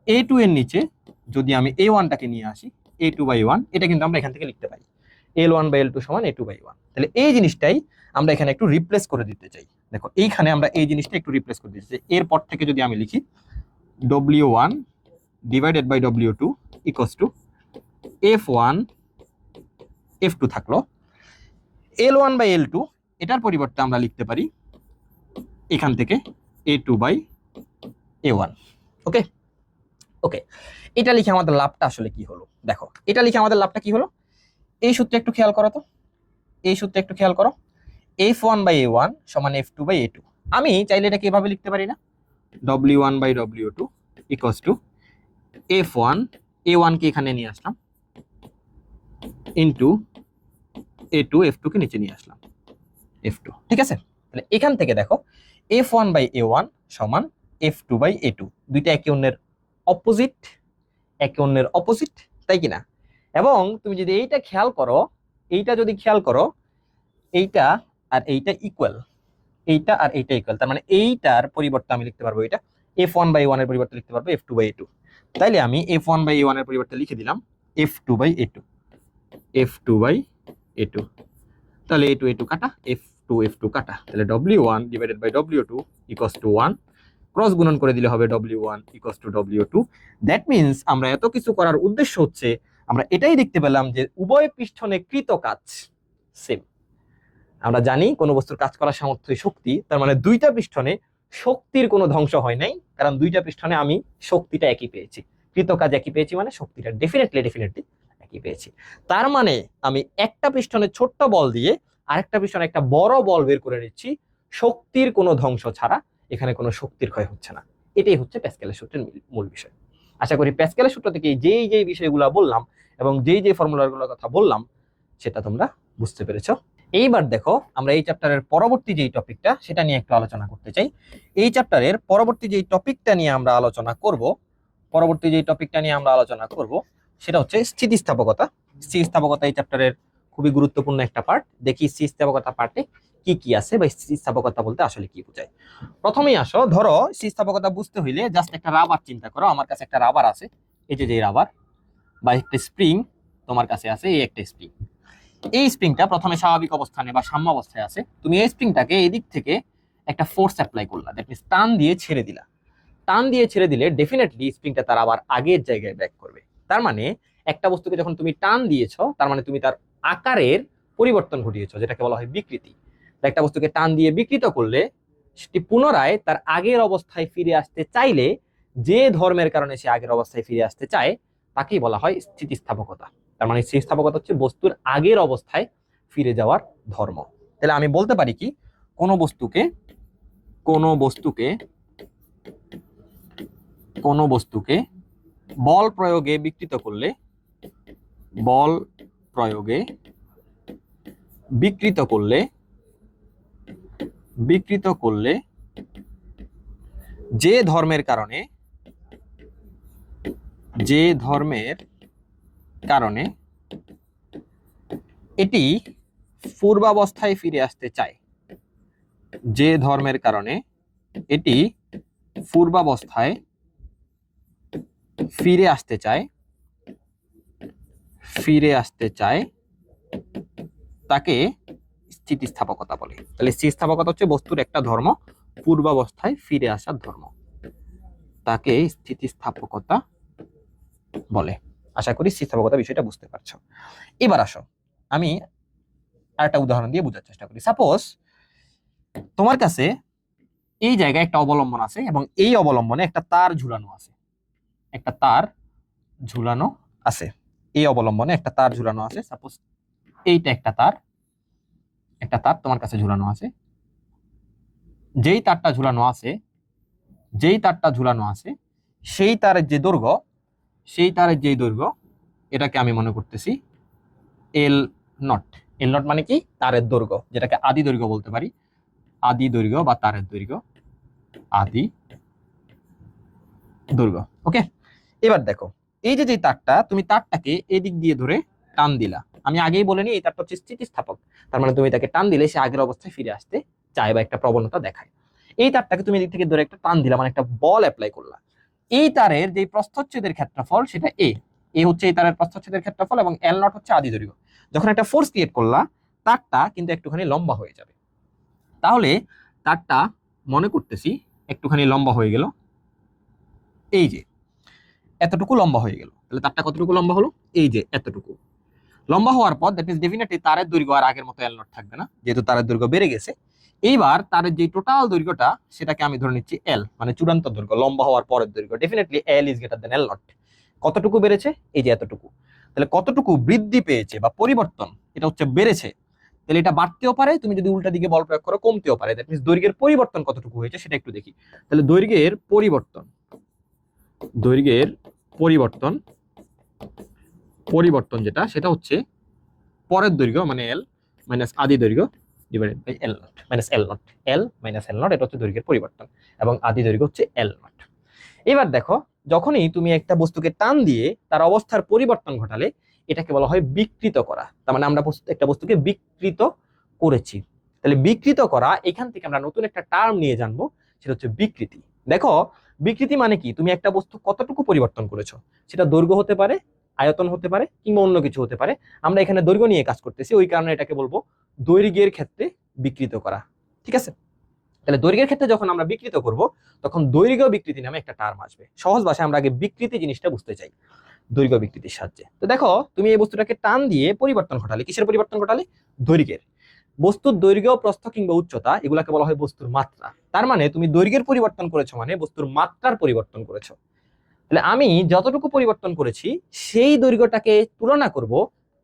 Speaker 1: A2 এর নিচে যদি আমি A1 টাকে নিয়ে আসি, A2 বাই 1, এটা কিন্তু আমরা এখান থেকে লিখতে পারি L1 বাই L2 সমান A2 বাই 1। তাহলে এই জিনিসটাই আমরা এখানে একটু রিপ্লেস করে দিতে চাই। দেখো, এইখানে আমরা এই জিনিসটা একটু রিপ্লেস করে দিতে চাই। এরপর থেকে যদি আমি লিখি W1 divided by W2 equals two F1 F2 থাকলো, L1 বাই L2, এটার পরিবর্তে আমরা লিখতে পারি এখান থেকে A2 বাই A1। ওকে ওকে, এটা লিখে আমাদের লাভটা আসলে কি হলো, দেখো এটা লিখে আমাদের লাভটা কি হলো, এই সূত্রে একটু খেয়াল করো তো, এই সূত্রে একটু খেয়াল করো, F1 বাই A1 সমান F2 বাই A2। আমি চাইলে এটাকে এভাবে লিখতে পারি না, W1 by W2 equals two F1, A1 কে এখানে নিয়ে আসলাম, ইন্টু A2, F2 কে নিচে নিয়ে আসলাম, F2। ঠিক আছে, তাহলে এখান থেকে দেখো F1 বাই A1 সমান F2 বাই A2, দুইটা একে অন্যের অপোজিট, তাই কিনা? এবং তুমি যদি এইটা খেয়াল করো, এইটা আর এইটা ইকুয়াল, তার মানে এইটার পরিবর্তে আমি লিখতে পারবো এটা F1 বাই A1 এর পরিবর্তে লিখতে পারবো F2 বাই A2। তাইলে আমি F1 বাই A1 এর পরিবর্তে লিখে দিলাম F2 বাই A2, তাহলে A2 কাটা, F2 কাটা, তাহলে W1 divided by W2 equals to 1, cross গুণন করে দিলে হবে W1 equals to W2। That means আমরা এত কিছু করার উদ্দেশ্য হচ্ছে আমরা এটাই দেখতে পেলাম যে উভয় পিস্টনে কৃত কাজ সেম। আমরা জানি কোন বস্তুর কাজ করার সামর্থ্যই শক্তি, তার মানে দুইটা পিস্টনে শক্তির কোনো ধ্বংস হয় নাই, কারণ দুইটা পিস্টনে আমি শক্তিটা একই পেয়েছি, কৃতকাজ একই পেয়েছি, মানে শক্তিটা ডেফিনেটলি একই পেয়েছি। তার মানে আমি একটা পিস্টনে ছোট্ট বল দিয়ে আরেকটা পিস্টনে একটা বড় বল বের করে নিচ্ছি শক্তির কোনো ধ্বংস ছাড়া। এখানে কোনো শক্তির ক্ষয় হচ্ছে না। এটাই হচ্ছে প্যাসকেলের সূত্রের মূল বিষয়। আশা করি প্যাসকেলের সূত্র থেকে যেই বিষয়গুলো বললাম এবং যেই ফর্মুলাগুলোর কথা বললাম সেটা তোমরা বুঝতে পেরেছো। এইবার দেখো আমরা এই চ্যাপ্টারের পরবর্তী যেই টপিকটা সেটা নিয়ে একটু আলোচনা করতে চাই। এই চ্যাপ্টারের পরবর্তী যেই টপিকটা নিয়ে আমরা আলোচনা করব সেটা হচ্ছে স্থিতিস্থাপকতা। স্থিতিস্থাপকতা এই চ্যাপ্টারের খুবই গুরুত্বপূর্ণ একটা পার্ট। দেখি স্থিতিস্থাপকতা পার্টে কি কি আছে বা স্থিতিস্থাপকতা বলতে আসলে কি বোঝায়। প্রথমেই আসো, ধরো স্থিতিস্থাপকতা বুঝতে হইলে জাস্ট একটা রাবার চিন্তা করো। আমার কাছে একটা রাবার আছে, এই যে রাবার বা একটা স্প্রিং তোমার কাছে আছে, এই একটা স্প্রিং। এই স্প্রিংটা প্রথমে স্বাভাবিক অবস্থানে বা সাম্য অবস্থায় আছে। তুমি এই স্প্রিংটাকে এদিক থেকে একটা ফোর্স অ্যাপ্লাই করলা, দ্যাট মিন্স টান দিয়ে ছেড়ে দিলা। টান দিয়ে ছেড়ে দিলে ডেফিনেটলি স্প্রিংটা তার আবার আগের জায়গায় ব্যাক করবে। তার মানে একটা বস্তুকে যখন তুমি টান দিয়েছো তার মানে তুমি তার আকারের পরিবর্তন ঘটিয়েছো, যেটাকে বলা হয় বিকৃতি। একটা বস্তুকে টান দিয়ে বিকৃত করলে সেটি পুনরায় তার আগের অবস্থায় ফিরে আসতে চাইলে যে ধর্মের কারণে সে আগের অবস্থায় ফিরে আসতে চায় তাকেই বলা হয় স্থিতিস্থাপকতা। তার মানে স্থিতিস্থাপকতা হচ্ছে বস্তুর আগের অবস্থায় ফিরে যাওয়ার ধর্ম। তাহলে আমি বলতে পারি কি, কোনো বস্তুকে বল প্রয়োগে বিকৃত করলে যে ধর্মের কারণে এটি পূর্বাবস্থায় ফিরে আসতে চায়, তাকে স্থিতিস্থাপকতা বলে। তাহলে স্থিতিস্থাপকতা হচ্ছে বস্তুর একটা ধর্ম, পূর্বাবস্থায় ফিরে আসার ধর্ম, তাকে স্থিতিস্থাপকতা বলে। আশা করি স্থিতিস্থাপকতা বিষয়টা বুঝতে পারছো। এবার আসো আমি আরেকটা উদাহরণ দিয়ে বোঝার চেষ্টা করি। সাপোজ তোমার কাছে এই জায়গায় একটা অবলম্বন আছে এবং এই অবলম্বনে একটা তার ঝুলানো আছে। এই অবলম্বনে একটা তার ঝুলানো আছে। সাপোজ এইটা একটা তার তোমার কাছে ঝুলানো আছে। যেই তারটা ঝুলানো আছে সেই তারের যে দৈর্ঘ্য এটাকে আমি মনে করতেছি এল নট। এল নট মানে কি? তারের দৈর্ঘ্য, যেটাকে আদি দৈর্ঘ্য বলতে পারি। আদি দৈর্ঘ্য বা তারের দৈর্ঘ্য, আদি দৈর্ঘ্য। ওকে, এবার দেখো এই যে তারটা, তুমি তারটাকে এদিক দিয়ে ধরে টান দিলা। আমি আগেই বলিনি এই তারটা হচ্ছে স্থিতিস্থাপক। তার মানে তুমি তাকে টান দিলে সে আগের অবস্থায় ফিরে আসতে চায় বা একটা প্রবণতা দেখায়। এই তারটাকে তুমি এদিক থেকে ধরে একটা টান দিলা, মানে একটা বল অ্যাপ্লাই করলা। এই তারের যে প্রস্থচ্ছেদের ক্ষেত্রফল সেটা এ হচ্ছে এই তারের প্রস্থচ্ছেদের ক্ষেত্রফল এবং এল নট হচ্ছে আদি দৈর্ঘ্য। যখন একটা ফোর্স ক্রিয়েট করলা তারটা কিন্তু একটুখানি লম্বা হয়ে যাবে। তাহলে তারটা মনে করতেছি একটুখানি লম্বা হয়ে গেল, এই যে এতটুকু লম্বা হয়ে গেল। তাহলে তারটা কতটুকু লম্বা হলো? এই যে এতটুকু লম্বা হওয়ার পর দ্যাট মিন্স ডেফিনেটলি তারের দৈর্ঘ্য আর আগের মতো এল নট থাকবে না, যেহেতু তারের দৈর্ঘ্য বেড়ে গেছে। এইবার তারের যে টোটাল দৈর্ঘ্যটা সেটাকে আমি ধরে নিচ্ছি এল, মানে চূড়ান্ত দৈর্ঘ্য, লম্বা হওয়ার পরের দৈর্ঘ্য। Definitely L is greater then L not. কতটুকু বেড়েছে? এই যে এতটুকু। তাহলে কতটুকু বৃদ্ধি পেয়েছে বা পরিবর্তন, এটা হচ্ছে বেড়েছে। তাহলে এটা বাড়তেও পারে, তুমি যদি উল্টা দিকে বল প্রয়োগ করো কমতেও পারে। দ্যাট মিন্স দৈর্ঘ্যের পরিবর্তন কতটুকু হয়েছে সেটা একটু দেখি। তাহলে দৈর্ঘ্যের পরিবর্তন যেটা, সেটা হচ্ছে পরের দৈর্ঘ্য মানে এল মাইনাস আদি দৈর্ঘ্য divided by L naught minus L naught. L minus L naught এটা হচ্ছে দৈর্ঘ্যের পরিবর্তন এবং আদি দৈর্ঘ্য হচ্ছে এল নট। এবার দেখো যখনই তুমি একটা বস্তুকে টান দিয়ে তার অবস্থার পরিবর্তন ঘটালে এটাকে বলা হয় বিকৃত করা। তার মানে আমরা একটা বস্তুকে বিকৃত করেছি। তাহলে বিকৃত করা, এখান থেকে আমরা নতুন একটা টার্ম নিয়ে জানবো, সেটা হচ্ছে বিকৃতি। দেখো বিকৃতি মানে কি? তুমি একটা বস্তু কতটুকু পরিবর্তন করেছো, সেটা দৈর্ঘ্য হতে পারে, আয়তন হতে পারে, কিংবা অন্য কিছু হতে পারে। আমরা এখানে দৈর্ঘ্য নিয়ে কাজ করতেছি, ওই কারণে এটাকে বলবো দৈর্ঘ্যের ক্ষেত্রে বিকৃত করা। ঠিক আছে? তাহলে দৈর্ঘ্যের ক্ষেত্রে যখন আমরা বিকৃত করব তখন দৈর্ঘ্য বিকৃতি নামে একটা টার্ম আসবে। সহজ ভাষায় আমরা আগে বিকৃতি জিনিসটা বুঝতে চাই দৈর্ঘ্য বিকৃতির সাহায্যে। তো দেখো তুমি এই বস্তুটাকে টান দিয়ে পরিবর্তন ঘটালে, কিসের পরিবর্তন ঘটালে? দৈর্ঘ্যের। বস্তুর দৈর্ঘ্য, প্রস্থ কিংবা উচ্চতা এগুলাকে বলা হয় বস্তুর মাত্রা। তার মানে তুমি দৈর্ঘ্যের পরিবর্তন করেছো মানে বস্তুর মাত্রার পরিবর্তন করেছো। তাহলে আমি যতটুকু পরিবর্তন করেছি সেই দৈর্ঘ্যটাকে তুলনা করব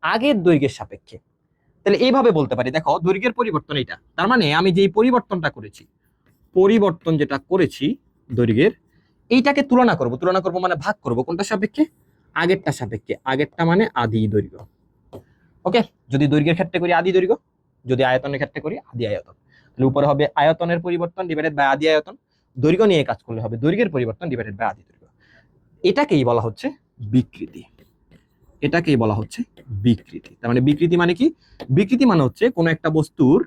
Speaker 1: আগের দৈর্ঘ্যের সাপেক্ষে। তাহলে এইভাবে বলতে পারি, দেখো দৈর্ঘ্যের পরিবর্তন এটা, তার মানে আমি যেই পরিবর্তনটা করেছি, পরিবর্তন যেটা করেছি দৈর্ঘ্যের, এইটাকে তুলনা করব মানে ভাগ করব কোনটার সাপেক্ষে, আগেরটা সাপেক্ষে। আগেরটা মানে আদি দৈর্ঘ্য। ওকে, যদি দৈর্ঘ্যের ক্ষেত্রে করি আদি দৈর্ঘ্য, যদি আয়তনের ক্ষেত্রে করি আদি আয়তন। তাহলে উপরে হবে আয়তনের পরিবর্তন ডিভাইডেড বাই আদি আয়তন, দৈর্ঘ্য নিয়ে কাজ করলে হবে দৈর্ঘ্যের পরিবর্তন ডিভাইডেড বাই আদি দৈর্ঘ্য। এটাকেই বলা হচ্ছে বিকৃতি। এটাকেই বলা হচ্ছে বিকৃতি। তার মানে বিকৃতি মানে কি? বিকৃতি মানে হচ্ছে কোনো একটা বস্তুর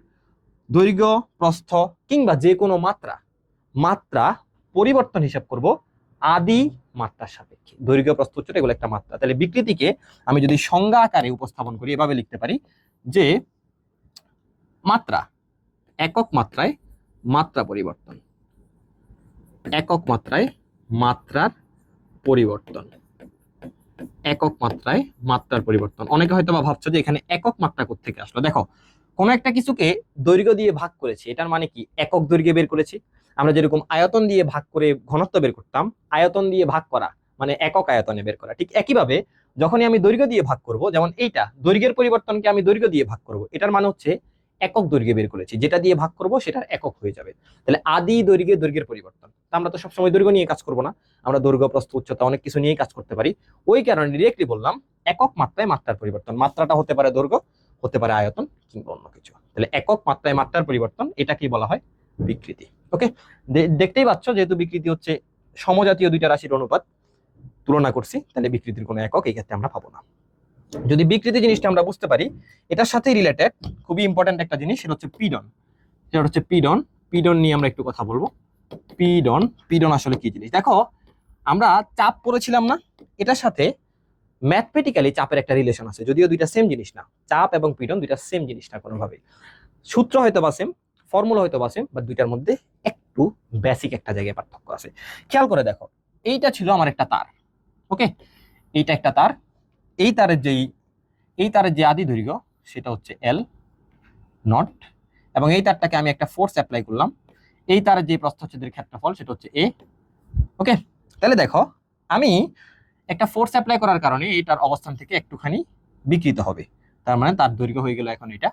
Speaker 1: দৈর্ঘ্য, প্রস্থ কিংবা যে কোনো মাত্রা পরিবর্তন হিসাব করব আদি মাত্রার সাপেক্ষে। দৈর্ঘ্য, প্রস্থ, উচ্চতা এগুলো একটা মাত্রা। তাহলে বিকৃতিকে আমি যদি সংজ্ঞা আকারে উপস্থাপন করি এভাবে লিখতে পারি যে মাত্রা, একক মাত্রায় মাত্রা পরিবর্তন, একক মাত্রায় মাত্রার পরিবর্তন, একক মাত্রায় মাত্রার পরিবর্তন। অনেকে হয়তো বা ভাবছো যে এখানে একক মাত্রা কোত্থেকে আসলো। দেখো, কোন একটা কিছুকে দৈর্ঘ্য দিয়ে ভাগ করেছি, এটার মানে কি একক দৈর্ঘ্যে বের করেছি। আমরা যেরকম আয়তন দিয়ে ভাগ করে ঘনত্ব বের করতাম, আয়তন দিয়ে ভাগ করা মানে একক আয়তনে বের করা। ঠিক একইভাবে যখনই আমি দৈর্ঘ্য দিয়ে ভাগ করব, যেমন এইটা দৈর্ঘ্যের পরিবর্তনকে আমি দৈর্ঘ্য দিয়ে ভাগ করব, এটার মানে হচ্ছে একক দৈর্ঘ্যে বের করেছি, যেটা দিয়ে ভাগ করব সেটার একক হয়ে যাবে। তাহলে আদি দৈর্ঘ্যে দৈর্ঘ্যের পরিবর্তন। আমরা তো সবসময় দৈর্ঘ্য নিয়ে কাজ করব না, আমরা দৈর্ঘ্য, প্রস্থ, উচ্চতা অনেক কিছু নিয়েই কাজ করতে পারি। ওই কারণে ডিরেক্টলি বললাম একক মাত্রায় মাত্রার পরিবর্তন। মাত্রাটা হতে পারে দৈর্ঘ্য, হতে পারে আয়তন কিংবা অন্য কিছু। তাহলে একক মাত্রায় মাত্রার পরিবর্তন, এটাকেই বলা হয় বিকৃতি। ওকে, দেখতেই পাচ্ছ যেহেতু বিকৃতি হচ্ছে সমজাতীয় দুইটা রাশির অনুপাত তুলনা করছি, তাহলে বিকৃতির কোনো একক এই ক্ষেত্রে আমরা পাবো না। যদি বিকৃতি জিনিসটা আমরা বুঝতে পারি, এটার সাথে রিলেটেড খুবই ইম্পর্টেন্ট একটা জিনিস, সেটা হচ্ছে পীড়ন। সেটা হচ্ছে পীড়ন। পীড়ন নিয়ে আমরা একটু কথা বলবো। পীড়ন, পীড়ন আসলে কি জিনিস? দেখো, আমরা চাপ পড়েছিলাম না, এটার সাথে ম্যাথমেটিক্যালি চাপের একটা রিলেশন আছে, যদিও দুইটা সেম জিনিস না। চাপ এবং পীড়ন দুইটা সেম জিনিস না কোনোভাবে। সূত্র হয়তো বা সেম, ফর্মুলা হয়তো বা সেম, বাট দুইটার মধ্যে একটু বেসিক একটা জায়গায় পার্থক্য আছে। খেয়াল করে দেখো, এইটা ছিল আমার একটা তার। ওকে, এইটা একটা তার। এই তারের যে আদি দৈর্ঘ্য সেটা হচ্ছে এল নট, এবং এই তারটাকে আমি একটা ফোর্স অ্যাপ্লাই করলাম। এই তারের যে প্রস্থচ্ছেদের ক্ষেত্রফল সেটা হচ্ছে এ। ওকে, তাহলে দেখো আমি একটা ফোর্স অ্যাপ্লাই করার কারণে এটার অবস্থান থেকে একটুখানি বিকৃত হবে। তার মানে তার দৈর্ঘ্য হয়ে গেল এখন এটা,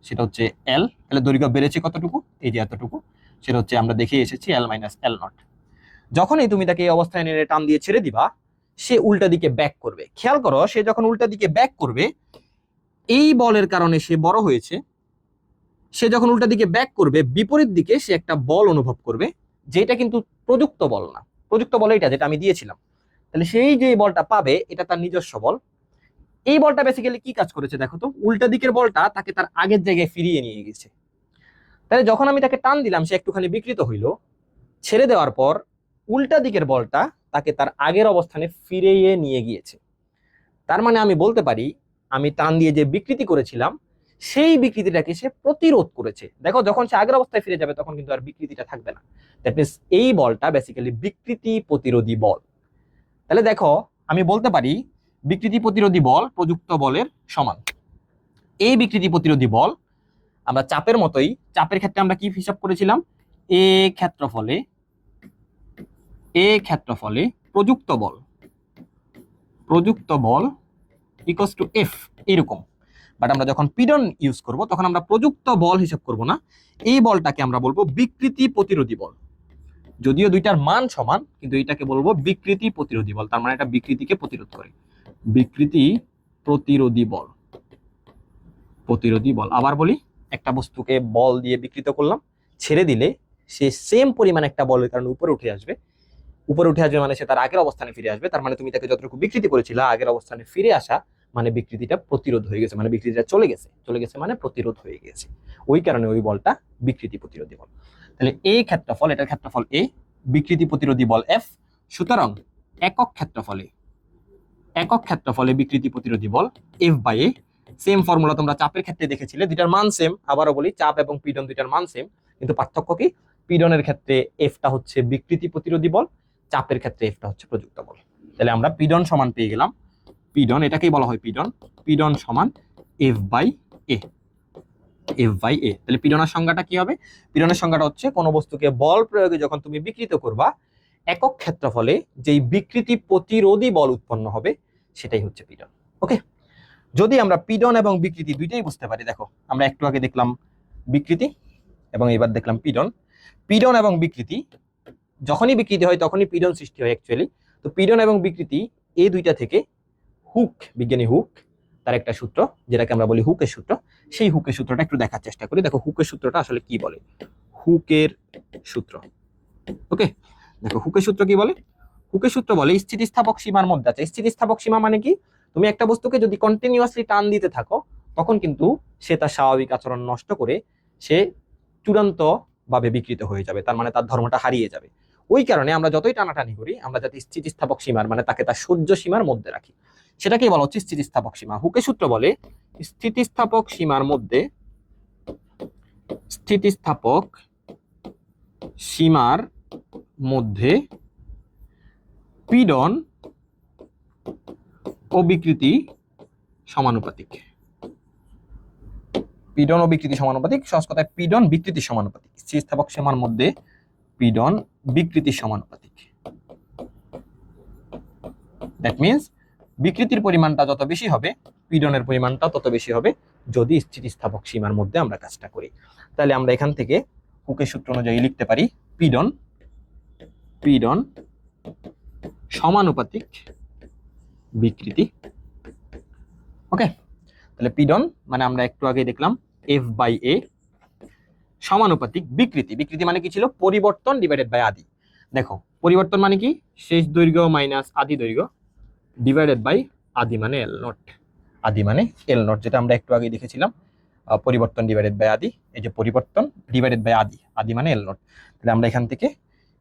Speaker 1: সেটা হচ্ছে এল। তাহলে দৈর্ঘ্য বেড়েছে কতটুকু? এই যে এতটুকু। সেটা হচ্ছে আমরা দেখে এসেছি এল মাইনাস এল নট। যখনই তুমি তাকে এই অবস্থায় নিয়ে টান দিয়ে ছেড়ে দিবা, সে উল্টা দিকে ব্যাক করবে। খেয়াল করো, সে যখন উল্টা দিকে ব্যাক করবে, এই বলের কারণে সে বড় হয়েছে। সে যখন উল্টা দিকে ব্যাক করবে, বিপরীত দিকে সে একটা বল অনুভব করবে, যেটা কিন্তু প্রযুক্ত বল না। প্রযুক্ত বল এটা যেটা আমি দিয়েছিলাম। তাহলে সেই যে বলটা পাবে এটা তার নিজস্ব বল। এই বলটা বেসিক্যালি কি কাজ করেছে দেখো তো, উল্টা দিকের বলটা তাকে তার আগের জায়গায় ফিরিয়ে নিয়ে গেছে। তাহলে যখন আমি তাকে টান দিলাম সে একটুখানি বিকৃত হইলো, ছেড়ে দেওয়ার পর উল্টা দিকের বলটা তাকে তার আগের অবস্থানে ফিরিয়ে নিয়ে গিয়েছে। তার মানে আমি বলতে পারি আমি টান দিয়ে যে বিকৃতি করেছিলাম সেই বিকৃতিটাকে সে প্রতিরোধ করেছে। দেখো, যখন সে আগের অবস্থায় ফিরে যাবে তখন কিন্তু আর বিকৃতিটা থাকবে না। দ্যাট মিনস এই বলটা বেসিক্যালি বিকৃতি প্রতিরোধী বল। তাহলে দেখো, আমি বলতে পারি বিকৃতি প্রতিরোধী বল প্রযুক্ত বলের সমান। এই বিকৃতি প্রতিরোধী বল আমরা চাপের মতোই, চাপের ক্ষেত্রে আমরা কি হিসাব করেছিলাম? এ ক্ষেত্রফলে প্রযুক্ত বল ইকুয়ালস টু এফ, এরকম। বাট আমরা যখন পীড়ন ইউজ করব তখন আমরা প্রযুক্ত বল হিসাব করব না, এই বলটাকে আমরা বলবো বিকৃতি প্রতিরোধী বল। যদিও দুইটার মান সমান, কিন্তু এটাকে বলবো বিকৃতি প্রতিরোধী বল। তার মানে এটা বিকৃতিকে প্রতিরোধ করে। বিকৃতি প্রতিরোধী বল, আবার বলি, একটা বস্তুকে বল দিয়ে বিকৃত করলাম, ছেড়ে দিলে সে সেম পরিমাণ একটা বলের কারণে উপরে উঠে আসবে। মানে সে তার আগের অবস্থানে ফিরে আসবে। তার মানে তুমি তাকে যতটুকু বিকৃতি করেছিল, আগের অবস্থানে ফিরে আসা মানে বিকৃতিটা প্রতিরোধ হয়ে গেছে, মানে বিকৃতিটা চলে গেছে মানে প্রতিরোধ হয়ে গেছে। ওই কারণে ওই বলটা বিকৃতি প্রতিরোধী বল। তাহলে এই ক্ষেত্রফল, এটার ক্ষেত্রফল এ, বিকৃতি প্রতিরোধী বল এফ। সুতরাং একক ক্ষেত্রফলে বিকৃতি প্রতিরোধী বল F by A. Same formula তোমরা চাপের ক্ষেত্রে দেখেছিলে, দুইটার মান সেম। আবারও বলি, চাপ এবং পীড়ন দুইটার মান সেম, কিন্তু পার্থক্য কি? পীড়নের ক্ষেত্রে এফটা হচ্ছে বিকৃতি প্রতিরোধী বল, চাপের ক্ষেত্রে এফটা হচ্ছে প্রযুক্ত বল। তাহলে আমরা পীড়ন সমান পেয়ে গেলাম, পীড়ন, এটাকেই বলা হয় পীড়ন সমান এফ বাই এ। F/A। তাহলে পীড়নের সংজ্ঞাটা কি হবে? পীড়নের সংজ্ঞাটা হচ্ছে কোনো বস্তুকে বল প্রয়োগে যখন তুমি বিকৃত করবা, একক ক্ষেত্রফলে যেই বিকৃতি প্রতিরোধী বল উৎপন্ন হবে সেটাই হচ্ছে পীড়ন। ওকে, যদি আমরা পীড়ন এবং বিকৃতি দুইটাই বুঝতে পারি, দেখো আমরা একটু আগে দেখলাম বিকৃতি এবং এবার দেখলাম পীড়ন। পীড়ন এবং বিকৃতি, যখনই বিকৃতি হয় তখনই পীড়ন সৃষ্টি হয় অ্যাকচুয়ালি। তো পীড়ন এবং বিকৃতি এই দুইটা থেকে হুক, বিজ্ঞানী হুক, তার একটা সূত্র যেটাকে আমরা বলি হুকের সূত্র, সেই হুকের সূত্রটা একটু দেখার চেষ্টা করি। দেখো হুকের সূত্রটা আসলে কি বলে। হুকের সূত্র, ওকে, দেখো হুকের সূত্র কি বলে। হুকের সূত্র বলে স্থিতিস্থাপক সীমার মধ্যে আছে। স্থিতিস্থাপক সীমা মানে কি? তুমি একটা বস্তুকে যদি কন্টিনিউয়াসলি টান দিতে থাকো তখন কিন্তু সে তার স্বাভাবিক আচরণ নষ্ট করে সে চূড়ান্ত ভাবে বিকৃত হয়ে যাবে, তার মানে তার ধর্মটা হারিয়ে যাবে। ওই কারণে আমরা যতই টানাটানি করি আমরা যাতে স্থিতিস্থাপক সীমার মানে তাকে তার সহ্য সীমার মধ্যে রাখি, সেটাকেই বলা হচ্ছে স্থিতিস্থাপক সীমা। হুকের সূত্র বলে স্থিতিস্থাপক সীমার মধ্যে, স্থিতিস্থাপক সীমার মধ্যে পীড়ন ও বিকৃতি সমানুপাতিক। পীড়ন ও বিকৃতি সমানুপাতিক, সহজ কথায় পীড়ন বিকৃতি সমানুপাতিক। স্থিতিস্থাপক সীমার মধ্যে পীড়ন বিকৃতি সমানুপাতিক। দ্যাট মিন্স বিকৃতির পরিমাণটা যত বেশি হবে পীড়নের পরিমাণটা তত বেশি হবে যদি স্থিতিস্থাপক সীমার মধ্যে আমরা কাজটা করি। তাহলে আমরা এখান থেকে হুকের সূত্র অনুযায়ী লিখতে পারি পীড়ন সমানুপাতিক বিকৃতি। ওকে, তাহলে পীড়ন মানে আমরা একটু আগে দেখলাম F/A সমানুপাতিক বিকৃতি। বিকৃতি মানে কি ছিল? পরিবর্তন ডিভাইডেড বাই আদি। দেখো পরিবর্তন মানে কি? শেষ দৈর্ঘ্য মাইনাস আদি দৈর্ঘ্য ডিভাইডেড বাই আদি মানে L0। আদি মানে L0, যেটা আমরা একটু আগে দেখেছিলাম পরিবর্তন ডিভাইডেড বাই আদি। এই যে পরিবর্তন ডিভাইডেড বাই আদি, আদি মানে L0। তাহলে আমরা এখান থেকে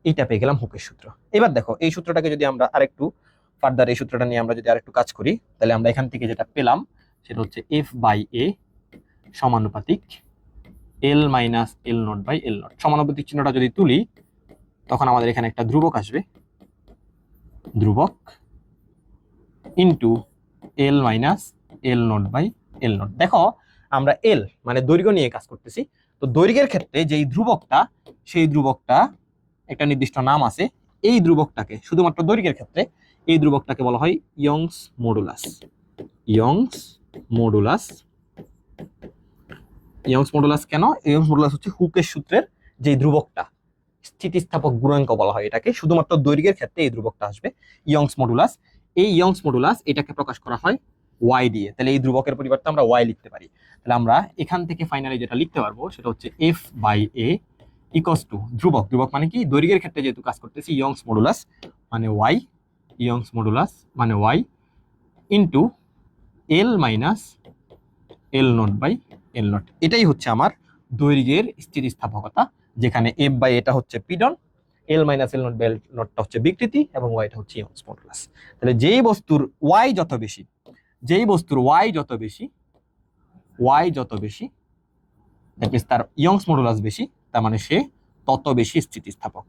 Speaker 1: এইটা পেয়ে গেলাম হুকের সূত্র। এবার দেখো এই সূত্রটাকে যদি আমরা আরেকটু ফার্দার, এই সূত্রটা নিয়ে আমরা যদি আরেকটু কাজ করি তাহলে আমরা এখান থেকে যেটা পেলাম সেটা হচ্ছে F/A সমানুপাতিক L মাইনাস L0/L0। সমানুপাতিক চিহ্নটা যদি তুলি তখন আমাদের এখানে একটা ধ্রুবক আসবে, ধ্রুবক ইন্টু L মাইনাস L0/L0। দেখো আমরা L মানে দৈর্ঘ্য নিয়ে কাজ করতেছি, তো দৈর্ঘ্যের ক্ষেত্রে যেই ধ্রুবকটা, সেই ধ্রুবকটা একটা নির্দিষ্ট নাম আছে। এই ধ্রুবকটাকে শুধুমাত্র দৈর্ঘ্যের ক্ষেত্রে এই ধ্রুবকটাকে বলা হয় Young's modulus. Young's modulus, Young's modulus কেন? ইয়ংস মডুলাস হচ্ছে হুকের সূত্রের যে ধ্রুবকটা, স্থিতিস্থাপক গুণাঙ্ক বলা হয় এটাকে। শুধুমাত্র দৈর্ঘ্যের ক্ষেত্রে এই ধ্রুবকটা আসবে ইয়ংস মডুলাস। এই ইয়ংস মডুলাস এটাকে প্রকাশ করা হয় ওয়াই দিয়ে। তাহলে এই ধ্রুবকের পরিবর্তে আমরা ওয়াই লিখতে পারি। তাহলে আমরা এখান থেকে ফাইনালি যেটা লিখতে পারবো সেটা হচ্ছে F/A ইকুয়ালস টু ধ্রুবক। ধ্রুবক মানে কি? দৈর্ঘ্যের ক্ষেত্রে যেহেতু কাজ করতেছি ইয়ংস মডুলাস মানে ওয়াই, ইয়ংস মডুলাস মানে Y into L minus L0/L0। এটাই হচ্ছে আমার দৈর্ঘ্যের স্থিতিস্থাপকতা, যেখানে F/A হচ্ছে পীড়ন, L মাইনাস L0/L0টা হচ্ছে বিকৃতি এবং ওয়াইটা হচ্ছে ইয়ংস মডুলাস। তাহলে যেই বস্তুর ওয়াই যত বেশি, যেই বস্তুর ওয়াই যত বেশি, দ্যাট মিন্স তার ইয়ংস মডুলাস বেশি, তার মানে সে তত বেশি স্থিতিস্থাপক,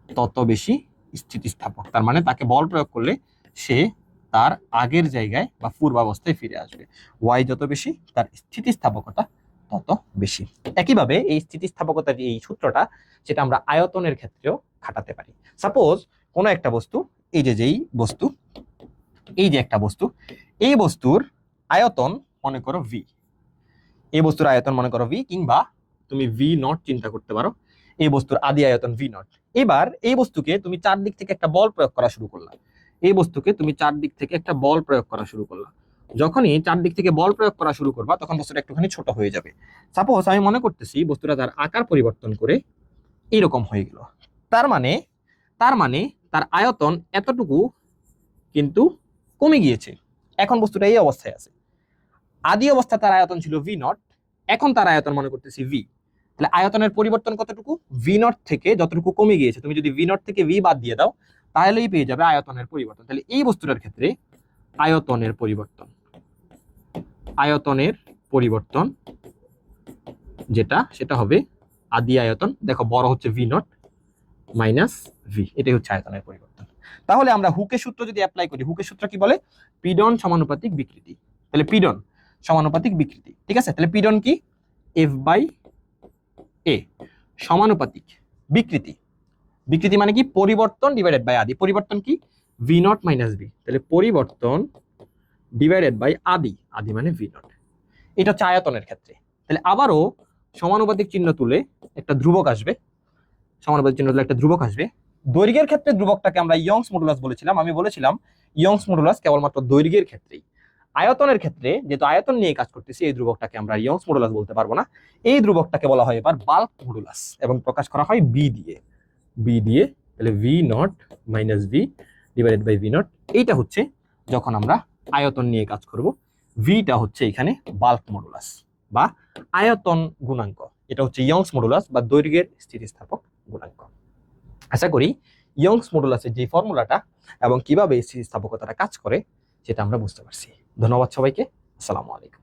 Speaker 1: তত বেশি স্থিতিস্থাপক। তার মানে তাকে বল প্রয়োগ করলে সে তার আগের জায়গায় বা পূর্বাবস্থায় ফিরে আসবে। ওয়াই যত বেশি তার স্থিতিস্থাপকতা তত বেশি। একইভাবে এই স্থিতিস্থাপকতার এই সূত্রটা যেটা আমরা আয়তনের ক্ষেত্রেও খাটাতে পারি। সাপোজ কোনো একটা বস্তু, এই যে যেই বস্তু, এই যে একটা বস্তু, এই বস্তুর আয়তন মনে করো ভি, এই বস্তুর আয়তন মনে করো ভি, কিংবা তুমি V0 চিন্তা করতে পারো। এই বস্তুর আদি আয়তন V0। এবার এই বস্তুকে তুমি চারদিক থেকে একটা বল প্রয়োগ করা শুরু করলা, এই বস্তুকে তুমি চারদিক থেকে একটা বল প্রয়োগ করা শুরু করলা। যখনই চারদিক থেকে বল প্রয়োগ করা শুরু করবা তখন বস্তুটা একটুখানি ছোট হয়ে যাবে। সাপোজ আমি মনে করতেছি বস্তুটা তার আকার পরিবর্তন করে এইরকম হয়ে গেল, তার মানে তার আয়তন এতটুকু কিন্তু কমে গিয়েছে। এখন বস্তুটা এই অবস্থায় আছে। আদি অবস্থা তার আয়তন ছিল V0, এখন তার আয়তন মনে করতেছি V। তাহলে আয়তনের পরিবর্তন কতটুকু? V0 থেকে যতটুকু কমে গিয়েছে, তুমি যদি V0 থেকে V বাদ দিয়ে দাও তাহলেই পেয়ে যাবে আয়তনের পরিবর্তন। তাহলে এই বস্তুটার ক্ষেত্রে আয়তনের পরিবর্তন যেটা, সেটা হবে আদি আয়তন, দেখো বড় হচ্ছে V0 মাইনাস V, এটাই হচ্ছে আয়তনের পরিবর্তন। তাহলে আমরা হুকের সূত্র যদি অ্যাপ্লাই করি, হুকের সূত্র কি বলে? পীড়ন সমানুপাতিক বিকৃতি। তাহলে পীড়ন সমানুপাতিক বিকৃতি, ঠিক আছে। তাহলে পীড়ন কি? এফ বাই এ সমানুপাতিক বিকৃতি। বিকৃতি মানে কি? পরিবর্তন ডিভাইডেড বাই আদি। পরিবর্তন কি? V naught minus B. তাহলে পরিবর্তন ডিভাইডেড বাই আদি, আদি মানে ভি নট। এটা হচ্ছে আয়তনের ক্ষেত্রে। তাহলে আবারও সমানুপাতিক চিহ্ন তুলে একটা ধ্রুবক আসবে, সমানুপাতিক চিহ্ন তুলে একটা ধ্রুবক আসবে। দৈর্ঘ্যের ক্ষেত্রে ধ্রুবকটাকে আমরা ইয়ংস মডুলাস বলেছিলাম। আমি বলেছিলাম ইয়ংস মডুলাস কেবলমাত্র দৈর্ঘ্যের ক্ষেত্রেই। আয়তনের ক্ষেত্রে যেহেতু আয়তন নিয়ে কাজ করতেছি, এই ধ্রুবকটাকে আমরা ইয়ংস মডুলাস বলতে পারবো না। এই ধ্রুবকটাকে বলা হয় এবার বাল্ক মডুলাস এবং প্রকাশ করা হয় বি দিয়ে। বি দিয়ে, তাহলে V naught minus V divided by V naught. এইটা হচ্ছে যখন আমরা আয়তন নিয়ে কাজ করব। ভিটা হচ্ছে এখানে বাল্ক মডুলাস বা আয়তন গুণাঙ্ক। এটা হচ্ছে ইয়ংস মডুলাস বা দৈর্ঘ্যের স্থিতিস্থাপক গুণাঙ্ক। আশা করি ইয়ংস মডুলাসের যে ফর্মুলাটা এবং কিভাবে স্থিতিস্থাপকতাটা কাজ করে সেটা আমরা বুঝতে পারছি। ধন্যবাদ সবাইকে। আসসালামু আলাইকুম।